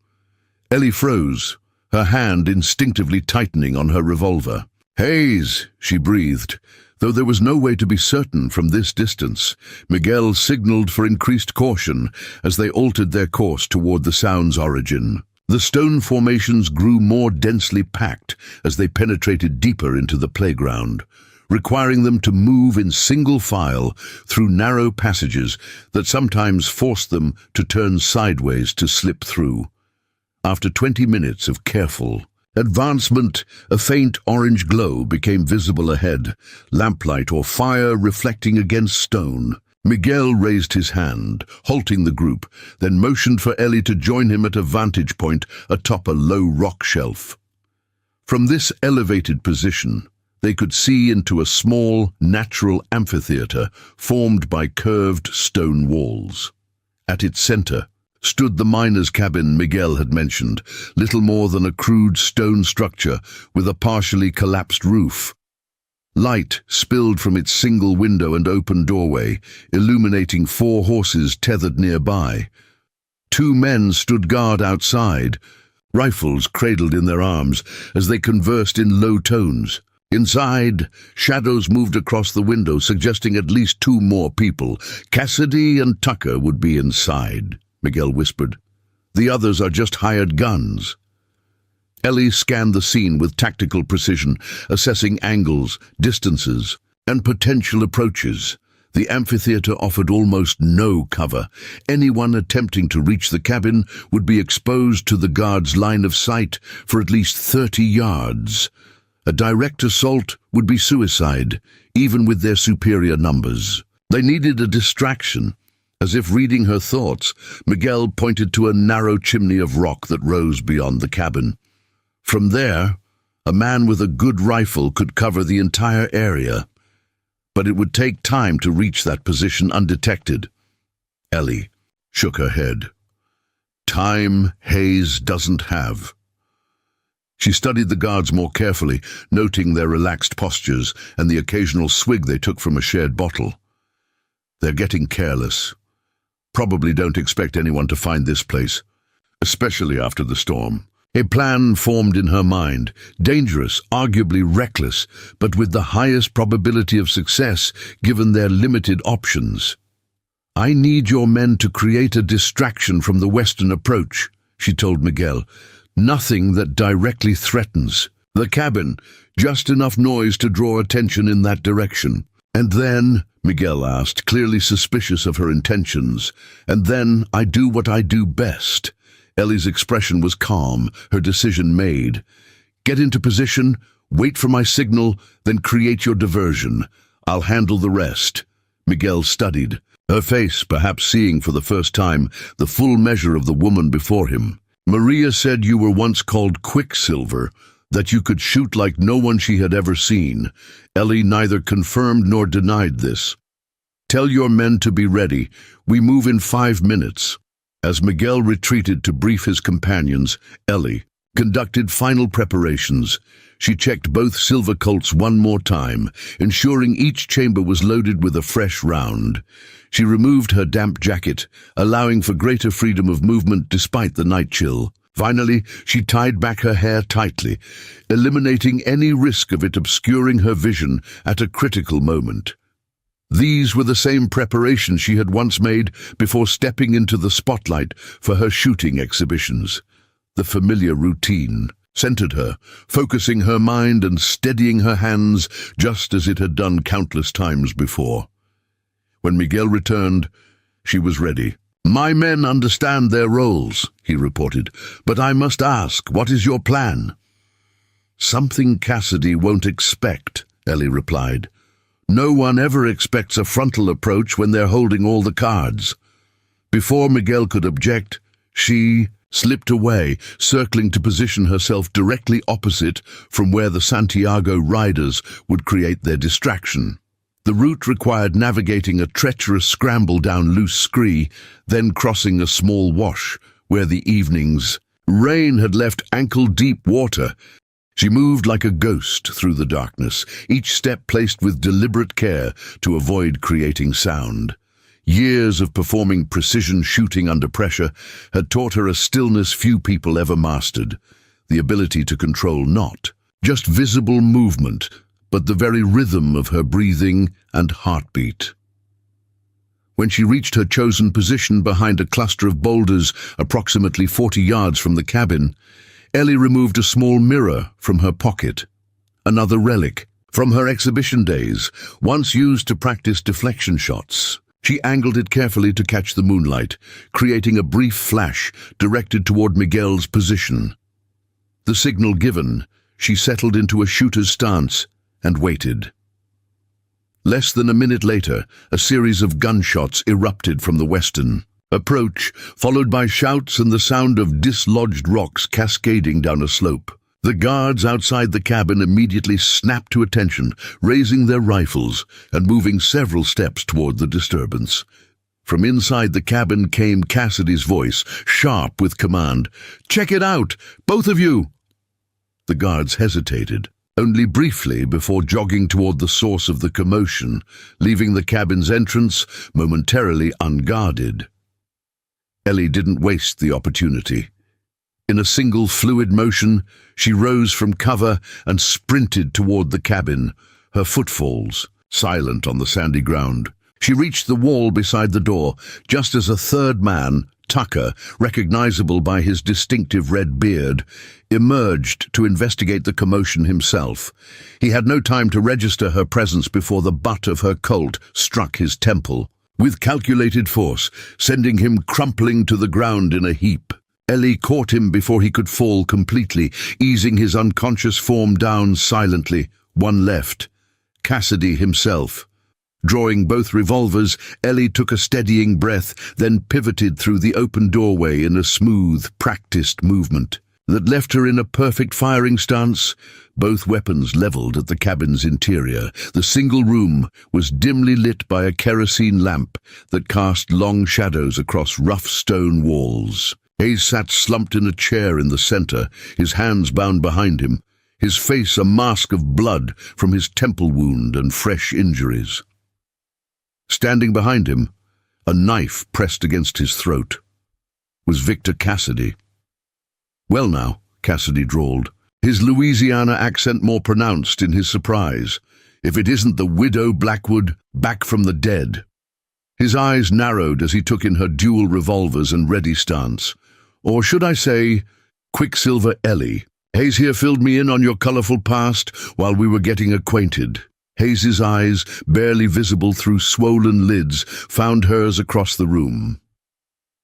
Ellie froze, her hand instinctively tightening on her revolver. "Hayes," she breathed. Though there was no way to be certain from this distance, Miguel signaled for increased caution as they altered their course toward the sound's origin. The stone formations grew more densely packed as they penetrated deeper into the playground, requiring them to move in single file through narrow passages that sometimes forced them to turn sideways to slip through. After 20 minutes of careful Advancement, a faint orange glow became visible ahead, lamplight or fire reflecting against stone. Miguel raised his hand, halting the group, then motioned for Ellie to join him at a vantage point atop a low rock shelf. From this elevated position, they could see into a small, natural amphitheater formed by curved stone walls. At its center stood the miner's cabin Miguel had mentioned, little more than a crude stone structure with a partially collapsed roof. Light spilled from its single window and open doorway, illuminating 4 horses tethered nearby. 2 men stood guard outside, rifles cradled in their arms as they conversed in low tones. Inside, shadows moved across the window, suggesting at least 2 more people. Cassidy and Tucker would be inside, Miguel whispered. The others are just hired guns. Ellie scanned the scene with tactical precision, assessing angles, distances, and potential approaches. The amphitheater offered almost no cover. Anyone attempting to reach the cabin would be exposed to the guards' line of sight for at least 30 yards. A direct assault would be suicide, even with their superior numbers. They needed a distraction. As if reading her thoughts, Miguel pointed to a narrow chimney of rock that rose beyond the cabin. From there, a man with a good rifle could cover the entire area, but it would take time to reach that position undetected. Ellie shook her head. Time Hayes doesn't have. She studied the guards more carefully, noting their relaxed postures and the occasional swig they took from a shared bottle. They're getting careless. Probably don't expect anyone to find this place, especially after the storm. A plan formed in her mind, dangerous, arguably reckless, but with the highest probability of success given their limited options. I need your men to create a distraction from the western approach, she told Miguel. Nothing that directly threatens. The cabin, just enough noise to draw attention in that direction. And then, Miguel asked, clearly suspicious of her intentions, and then I do what I do best. Ellie's expression was calm, her decision made. Get into position, wait for my signal, then create your diversion. I'll handle the rest. Miguel studied, her face perhaps seeing for the first time the full measure of the woman before him. Maria said you were once called Quicksilver, that you could shoot like no one she had ever seen. Ellie neither confirmed nor denied this. Tell your men to be ready. We move in 5 minutes. As Miguel retreated to brief his companions, Ellie conducted final preparations. She checked both silver Colts one more time, ensuring each chamber was loaded with a fresh round. She removed her damp jacket, allowing for greater freedom of movement despite the night chill. Finally, she tied back her hair tightly, eliminating any risk of it obscuring her vision at a critical moment. These were the same preparations she had once made before stepping into the spotlight for her shooting exhibitions. The familiar routine centered her, focusing her mind and steadying her hands just as it had done countless times before. When Miguel returned, she was ready. My men understand their roles, he reported, but I must ask, what is your plan? Something Cassidy won't expect, Ellie replied. No one ever expects a frontal approach when they're holding all the cards. Before Miguel could object, she slipped away, circling to position herself directly opposite from where the Santiago riders would create their distraction. The route required navigating a treacherous scramble down loose scree, then crossing a small wash where the evening's rain had left ankle-deep water. She moved like a ghost through the darkness, each step placed with deliberate care to avoid creating sound. Years of performing precision shooting under pressure had taught her a stillness few people ever mastered, the ability to control not just visible movement, but the very rhythm of her breathing and heartbeat. When she reached her chosen position behind a cluster of boulders approximately 40 yards from the cabin, Ellie removed a small mirror from her pocket, another relic from her exhibition days, once used to practice deflection shots. She angled it carefully to catch the moonlight, creating a brief flash directed toward Miguel's position. The signal given, she settled into a shooter's stance and waited. Less than a minute later, a series of gunshots erupted from the western approach, followed by shouts and the sound of dislodged rocks cascading down a slope. The guards outside the cabin immediately snapped to attention, raising their rifles and moving several steps toward the disturbance. From inside the cabin came Cassidy's voice, sharp with command. "Check it out, both of you!" The guards hesitated, only briefly before jogging toward the source of the commotion, leaving the cabin's entrance momentarily unguarded. Ellie didn't waste the opportunity. In a single fluid motion, she rose from cover and sprinted toward the cabin, her footfalls silent on the sandy ground. She reached the wall beside the door, just as a third man, Tucker, recognizable by his distinctive red beard, emerged to investigate the commotion himself. He had no time to register her presence before the butt of her Colt struck his temple, with calculated force, sending him crumpling to the ground in a heap. Ellie caught him before he could fall completely, easing his unconscious form down silently, one left. Cassidy himself. Drawing both revolvers, Ellie took a steadying breath, then pivoted through the open doorway in a smooth, practiced movement that left her in a perfect firing stance, both weapons leveled at the cabin's interior. The single room was dimly lit by a kerosene lamp that cast long shadows across rough stone walls. Hayes sat slumped in a chair in the center, his hands bound behind him, his face a mask of blood from his temple wound and fresh injuries. Standing behind him, a knife pressed against his throat, was Victor Cassidy. "Well now," Cassidy drawled, his Louisiana accent more pronounced in his surprise, "if it isn't the widow Blackwood back from the dead." His eyes narrowed as he took in her dual revolvers and ready stance. "Or should I say, Quicksilver Ellie. Hayes here filled me in on your colorful past while we were getting acquainted." Hayes's eyes, barely visible through swollen lids, found hers across the room.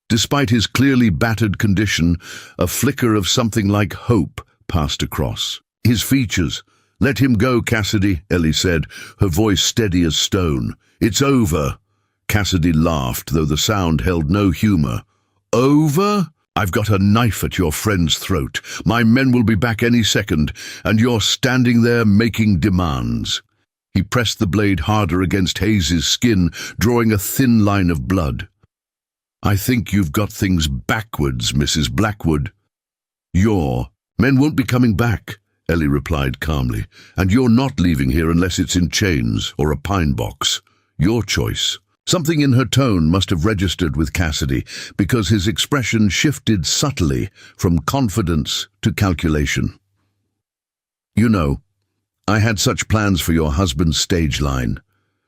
Despite his clearly battered condition, a flicker of something like hope passed across his features. "Let him go, Cassidy," Ellie said, her voice steady as stone. "It's over." Cassidy laughed, though the sound held no humor. "Over? I've got a knife at your friend's throat. My men will be back any second, and you're standing there making demands." He pressed the blade harder against Hayes's skin, drawing a thin line of blood. "I think you've got things backwards, Mrs. Blackwood." "Your men won't be coming back," Ellie replied calmly, "and you're not leaving here unless it's in chains or a pine box. Your choice." Something in her tone must have registered with Cassidy, because his expression shifted subtly from confidence to calculation. "You know, I had such plans for your husband's stage line.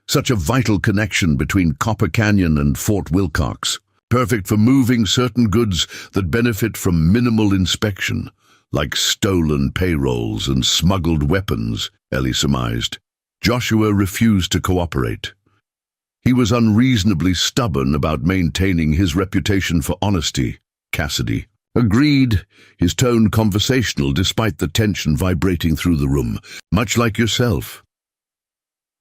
Such a vital connection between Copper Canyon and Fort Wilcox. Perfect for moving certain goods that benefit from minimal inspection, like stolen payrolls and smuggled weapons," Ellie surmised. Joshua refused to cooperate. He was unreasonably stubborn about maintaining his reputation for honesty, Cassidy agreed, his tone conversational despite the tension vibrating through the room, "much like yourself."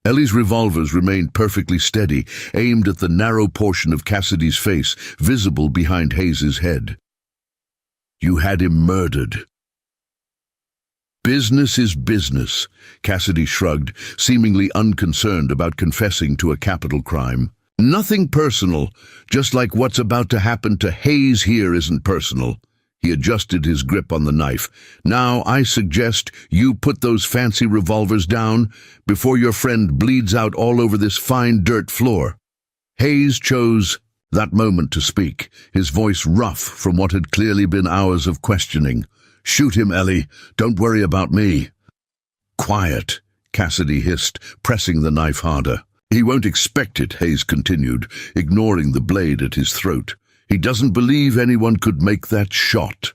Ellie's revolvers remained perfectly steady, aimed at the narrow portion of Cassidy's face, visible behind Hayes's head. "You had him murdered." "Business is business," Cassidy shrugged, seemingly unconcerned about confessing to a capital crime. "Nothing personal, just like what's about to happen to Hayes here isn't personal." He adjusted his grip on the knife. "Now I suggest you put those fancy revolvers down before your friend bleeds out all over this fine dirt floor." Hayes chose that moment to speak, his voice rough from what had clearly been hours of questioning. "Shoot him, Ellie. Don't worry about me." "Quiet," Cassidy hissed, pressing the knife harder. "He won't expect it," Hayes continued, ignoring the blade at his throat. "He doesn't believe anyone could make that shot."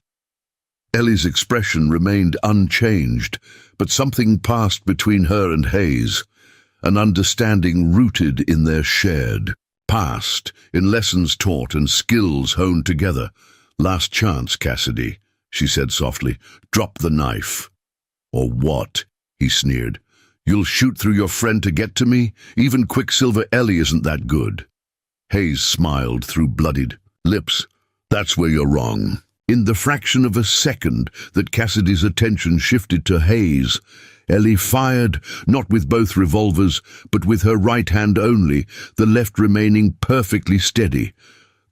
Ellie's expression remained unchanged, but something passed between her and Hayes, an understanding rooted in their shared past, in lessons taught and skills honed together. "Last chance, Cassidy. she said softly. "Drop the knife." "Or what?" he sneered. "You'll shoot through your friend to get to me? Even Quicksilver Ellie isn't that good." Hayes smiled through bloodied lips. "That's where you're wrong." In the fraction of a second that Cassidy's attention shifted to Hayes, Ellie fired, not with both revolvers, but with her right hand only, the left remaining perfectly steady.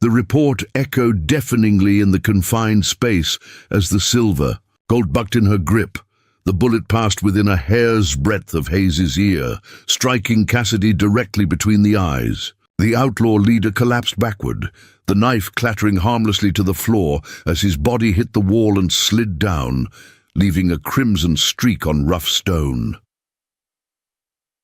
The report echoed deafeningly in the confined space as the silver, gold bucked in her grip. The bullet passed within a hair's breadth of Hayes's ear, striking Cassidy directly between the eyes. The outlaw leader collapsed backward, the knife clattering harmlessly to the floor as his body hit the wall and slid down, leaving a crimson streak on rough stone.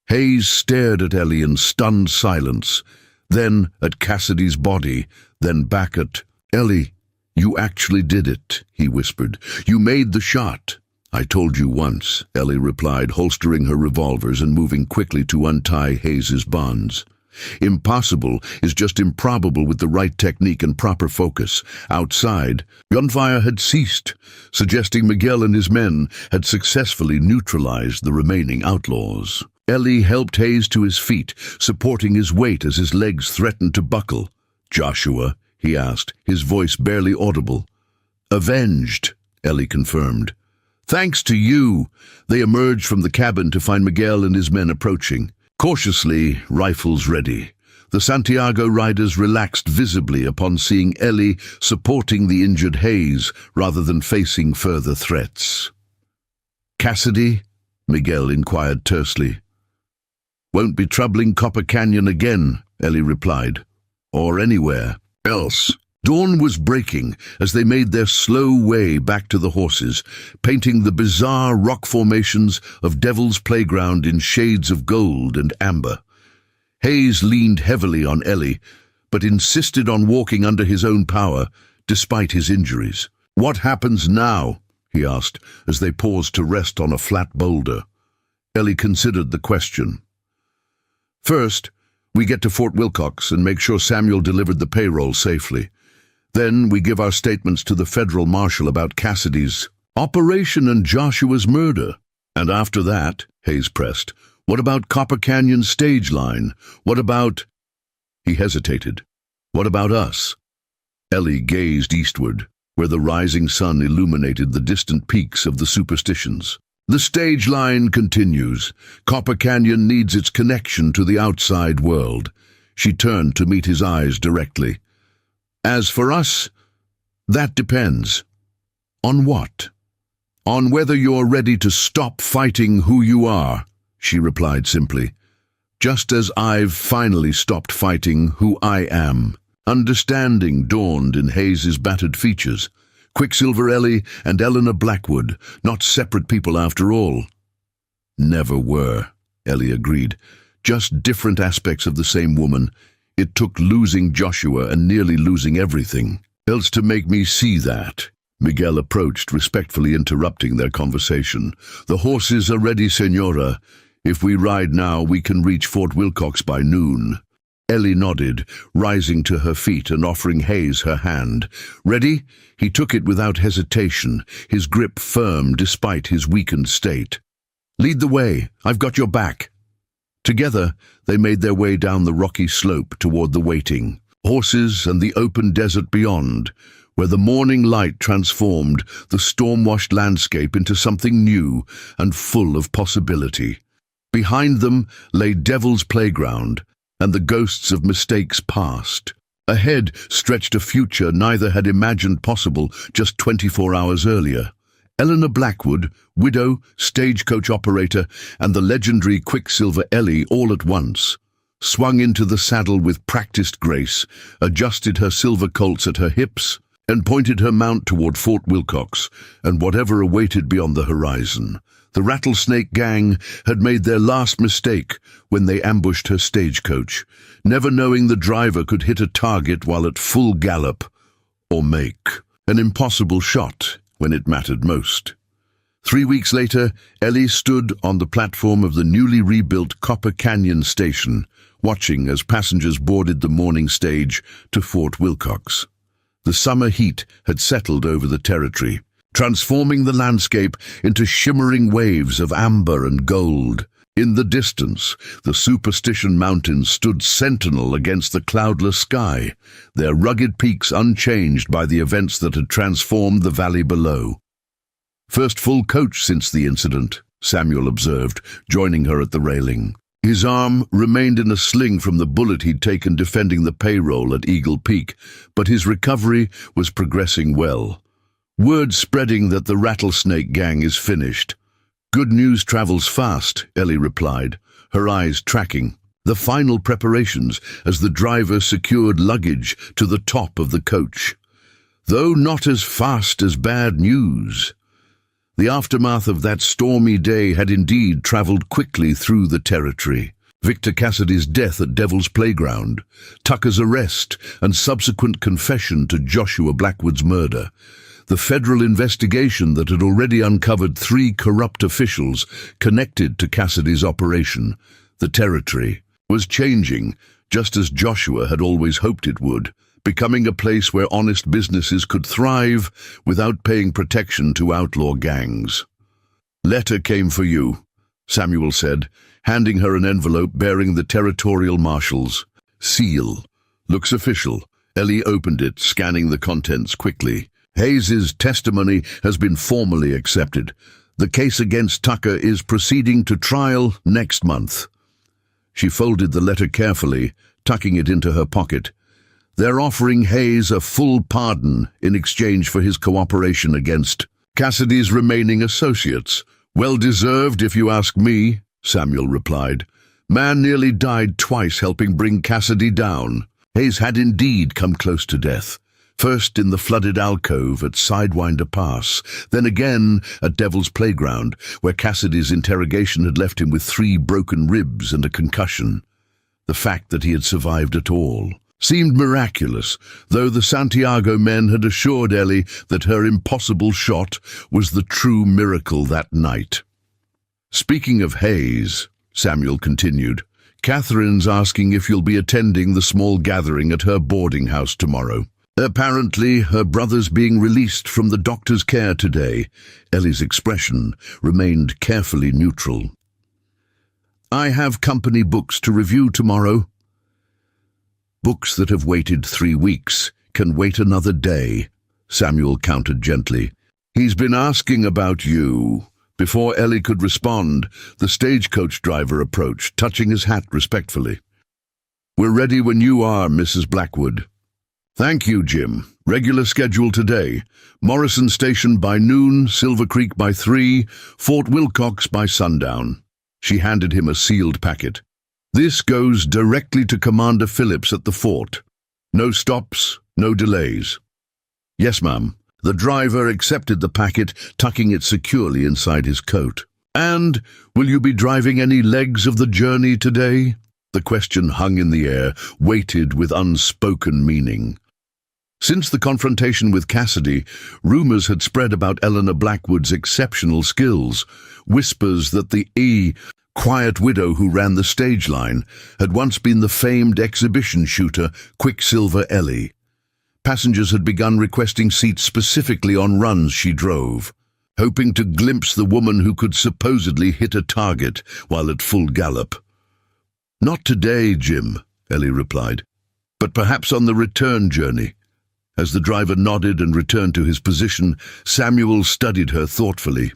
Hayes stared at Ellie in stunned silence, then at Cassidy's body, then back at Ellie. "You actually did it," he whispered. "You made the shot." "I told you once," Ellie replied, holstering her revolvers and moving quickly to untie Hayes's bonds. "Impossible is just improbable with the right technique and proper focus." Outside, gunfire had ceased, suggesting Miguel and his men had successfully neutralized the remaining outlaws. Ellie helped Hayes to his feet, supporting his weight as his legs threatened to buckle. "Joshua?" he asked, his voice barely audible. "Avenged," Ellie confirmed. "Thanks to you." They emerged from the cabin to find Miguel and his men approaching. Cautiously, rifles ready. The Santiago riders relaxed visibly upon seeing Ellie supporting the injured Hayes rather than facing further threats. "Cassidy?" Miguel inquired tersely. "Won't be troubling Copper Canyon again," Ellie replied. "Or anywhere else." Dawn was breaking as they made their slow way back to the horses, painting the bizarre rock formations of Devil's Playground in shades of gold and amber. Hayes leaned heavily on Ellie, but insisted on walking under his own power, despite his injuries. "What happens now?" he asked, as they paused to rest on a flat boulder. Ellie considered the question. "First, we get to Fort Wilcox and make sure Samuel delivered the payroll safely. Then we give our statements to the federal marshal about Cassidy's operation and Joshua's murder. And after that," Hayes pressed, "what about Copper Canyon's stage line? What about—" He hesitated. "What about us?" Ellie gazed eastward, where the rising sun illuminated the distant peaks of the Superstitions. "The stage line continues. Copper Canyon needs its connection to the outside world." She turned to meet his eyes directly. "As for us, that depends." "On what?" "On whether you're ready to stop fighting who you are," she replied simply. "Just as I've finally stopped fighting who I am." Understanding dawned in Hayes's battered features. Quicksilver Ellie and Eleanor Blackwood, not separate people after all. "Never were," Ellie agreed. "Just different aspects of the same woman. It took losing Joshua and nearly losing everything else to make me see that." Miguel approached, respectfully interrupting their conversation. "The horses are ready, Senora. If we ride now, we can reach Fort Wilcox by noon." Ellie nodded, rising to her feet and offering Hayes her hand. "Ready?" He took it without hesitation, his grip firm despite his weakened state. "Lead the way. I've got your back." Together, they made their way down the rocky slope toward the waiting horses and the open desert beyond, where the morning light transformed the storm-washed landscape into something new and full of possibility. Behind them lay Devil's Playground and the ghosts of mistakes past. Ahead stretched a future neither had imagined possible just 24 hours earlier. Eleanor Blackwood, widow, stagecoach operator, and the legendary Quicksilver Ellie all at once, swung into the saddle with practiced grace, adjusted her silver colts at her hips, and pointed her mount toward Fort Wilcox and whatever awaited beyond the horizon. The Rattlesnake gang had made their last mistake when they ambushed her stagecoach, never knowing the driver could hit a target while at full gallop, or make an impossible shot when it mattered most. 3 weeks later, Ellie stood on the platform of the newly rebuilt Copper Canyon station, watching as passengers boarded the morning stage to Fort Wilcox. The summer heat had settled over the territory. transforming the landscape into shimmering waves of amber and gold. In the distance, the Superstition Mountains stood sentinel against the cloudless sky, their rugged peaks unchanged by the events that had transformed the valley below. "First full coach since the incident," Samuel observed, joining her at the railing. His arm remained in a sling from the bullet he'd taken defending the payroll at Eagle Peak, but his recovery was progressing well. "Word spreading that the Rattlesnake Gang is finished." "Good news travels fast," Ellie replied, her eyes tracking the final preparations as the driver secured luggage to the top of the coach. "Though not as fast as bad news." The aftermath of that stormy day had indeed travelled quickly through the territory. Victor Cassidy's death at Devil's Playground, Tucker's arrest and subsequent confession to Joshua Blackwood's murder, the federal investigation that had already uncovered 3 corrupt officials connected to Cassidy's operation. The territory was changing, just as Joshua had always hoped it would, becoming a place where honest businesses could thrive without paying protection to outlaw gangs. "Letter came for you," Samuel said, handing her an envelope bearing the territorial marshal's seal. "Looks official." Ellie opened it, scanning the contents quickly. "Hayes's testimony has been formally accepted. The case against Tucker is proceeding to trial next month." She folded the letter carefully, tucking it into her pocket. "They're offering Hayes a full pardon in exchange for his cooperation against Cassidy's remaining associates. Well deserved, if you ask me," Samuel replied. "Man nearly died twice helping bring Cassidy down." Hayes had indeed come close to death. First in the flooded alcove at Sidewinder Pass, then again at Devil's Playground, where Cassidy's interrogation had left him with 3 broken ribs and a concussion. The fact that he had survived at all seemed miraculous, though the Santiago men had assured Ellie that her impossible shot was the true miracle that night. "Speaking of Hayes," Samuel continued, "Catherine's asking if you'll be attending the small gathering at her boarding house tomorrow. Apparently, her brother's being released from the doctor's care today." Ellie's expression remained carefully neutral. "I have company books to review tomorrow." "Books that have waited 3 weeks can wait another day," Samuel countered gently. "He's been asking about you." Before Ellie could respond, the stagecoach driver approached, touching his hat respectfully. "We're ready when you are, Mrs. Blackwood." "Thank you, Jim. Regular schedule today. Morrison Station by noon, Silver Creek by 3, Fort Wilcox by sundown." She handed him a sealed packet. "This goes directly to Commander Phillips at the fort. No stops, no delays." "Yes, ma'am." The driver accepted the packet, tucking it securely inside his coat. "And will you be driving any legs of the journey today?" The question hung in the air, weighted with unspoken meaning. Since the confrontation with Cassidy, rumors had spread about Eleanor Blackwood's exceptional skills, whispers that the quiet widow who ran the stage line had once been the famed exhibition shooter Quicksilver Ellie. Passengers had begun requesting seats specifically on runs she drove, hoping to glimpse the woman who could supposedly hit a target while at full gallop. "Not today, Jim," Ellie replied, "but perhaps on the return journey." As the driver nodded and returned to his position, Samuel studied her thoughtfully.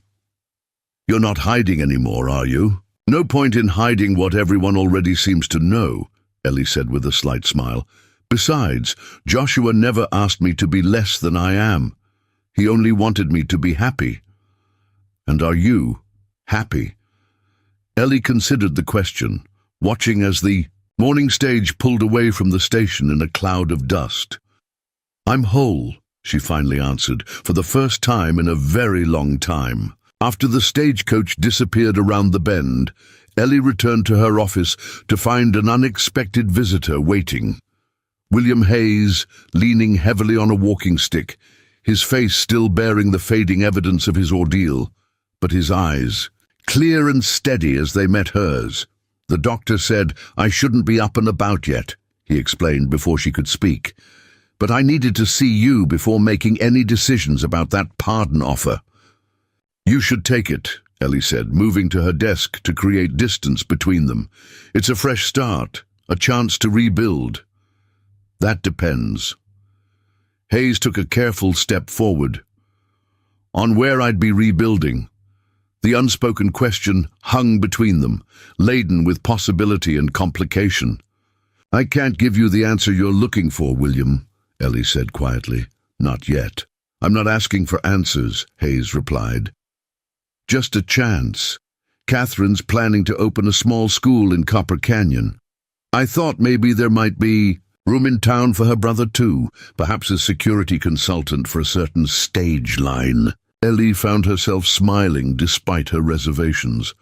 "You're not hiding anymore, are you?" "No point in hiding what everyone already seems to know," Ellie said with a slight smile. "Besides, Joshua never asked me to be less than I am. He only wanted me to be happy." "And are you happy?" Ellie considered the question, watching as the morning stage pulled away from the station in a cloud of dust. "I'm whole," she finally answered, for the first time in a very long time. After the stagecoach disappeared around the bend, Ellie returned to her office to find an unexpected visitor waiting. William Hayes, leaning heavily on a walking stick, his face still bearing the fading evidence of his ordeal, but his eyes clear and steady as they met hers. "The doctor said I shouldn't be up and about yet," he explained before she could speak. But I needed to see you before making any decisions about that pardon offer. You should take it, Ellie said, moving to her desk to create distance between them. It's a fresh start, a chance to rebuild. That depends. Hayes took a careful step forward. On where I'd be rebuilding. The unspoken question hung between them, laden with possibility and complication. I can't give you the answer you're looking for, William, Ellie said quietly. Not yet. I'm not asking for answers, Hayes replied. Just a chance. Catherine's planning to open a small school in Copper Canyon. I thought maybe there might be room in town for her brother too, perhaps a security consultant for a certain stage line. Ellie found herself smiling despite her reservations.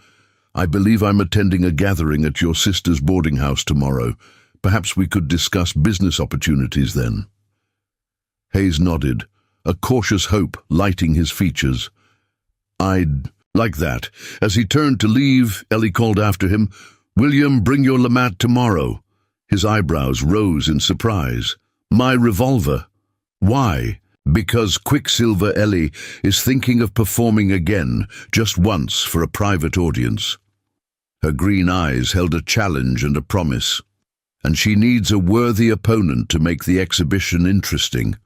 I believe I'm attending a gathering at your sister's boarding house tomorrow. Perhaps we could discuss business opportunities then. Hayes nodded, a cautious hope lighting his features. I'd like that. As he turned to leave, Ellie called after him, William, bring your Lamat tomorrow. His eyebrows rose in surprise. My revolver. Why? Because Quicksilver Ellie is thinking of performing again, just once for a private audience. Her green eyes held a challenge and a promise, and she needs a worthy opponent to make the exhibition interesting.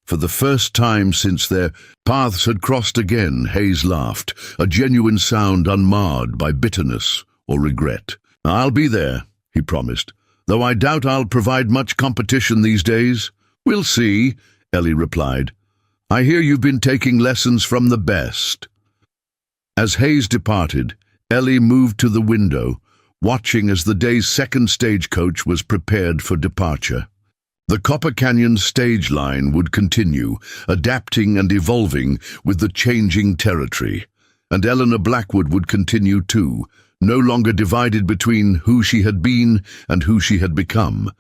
For the first time since their paths had crossed again, Hayes laughed, a genuine sound unmarred by bitterness or regret. I'll be there, he promised, though I doubt I'll provide much competition these days. We'll see, Ellie replied. I hear you've been taking lessons from the best. As Hayes departed, Ellie moved to the window, watching as the day's second stagecoach was prepared for departure. The Copper Canyon stage line would continue, adapting and evolving with the changing territory. And Eleanor Blackwood would continue too, no longer divided between who she had been and who she had become,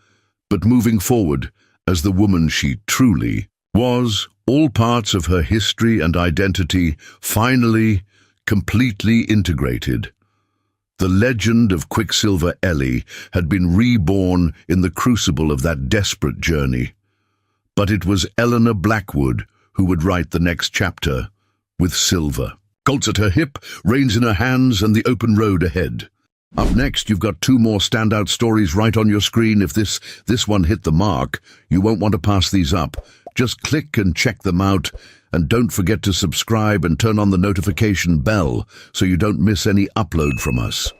but moving forward as the woman she truly was, all parts of her history and identity finally, completely integrated. The legend of Quicksilver Ellie had been reborn in the crucible of that desperate journey. But it was Eleanor Blackwood who would write the next chapter with Silver. Colts at her hip, reins in her hands, and the open road ahead. Up next, you've got two more standout stories right on your screen. If this one hit the mark, you won't want to pass these up. Just click and check them out, and don't forget to subscribe and turn on the notification bell so you don't miss any upload from us.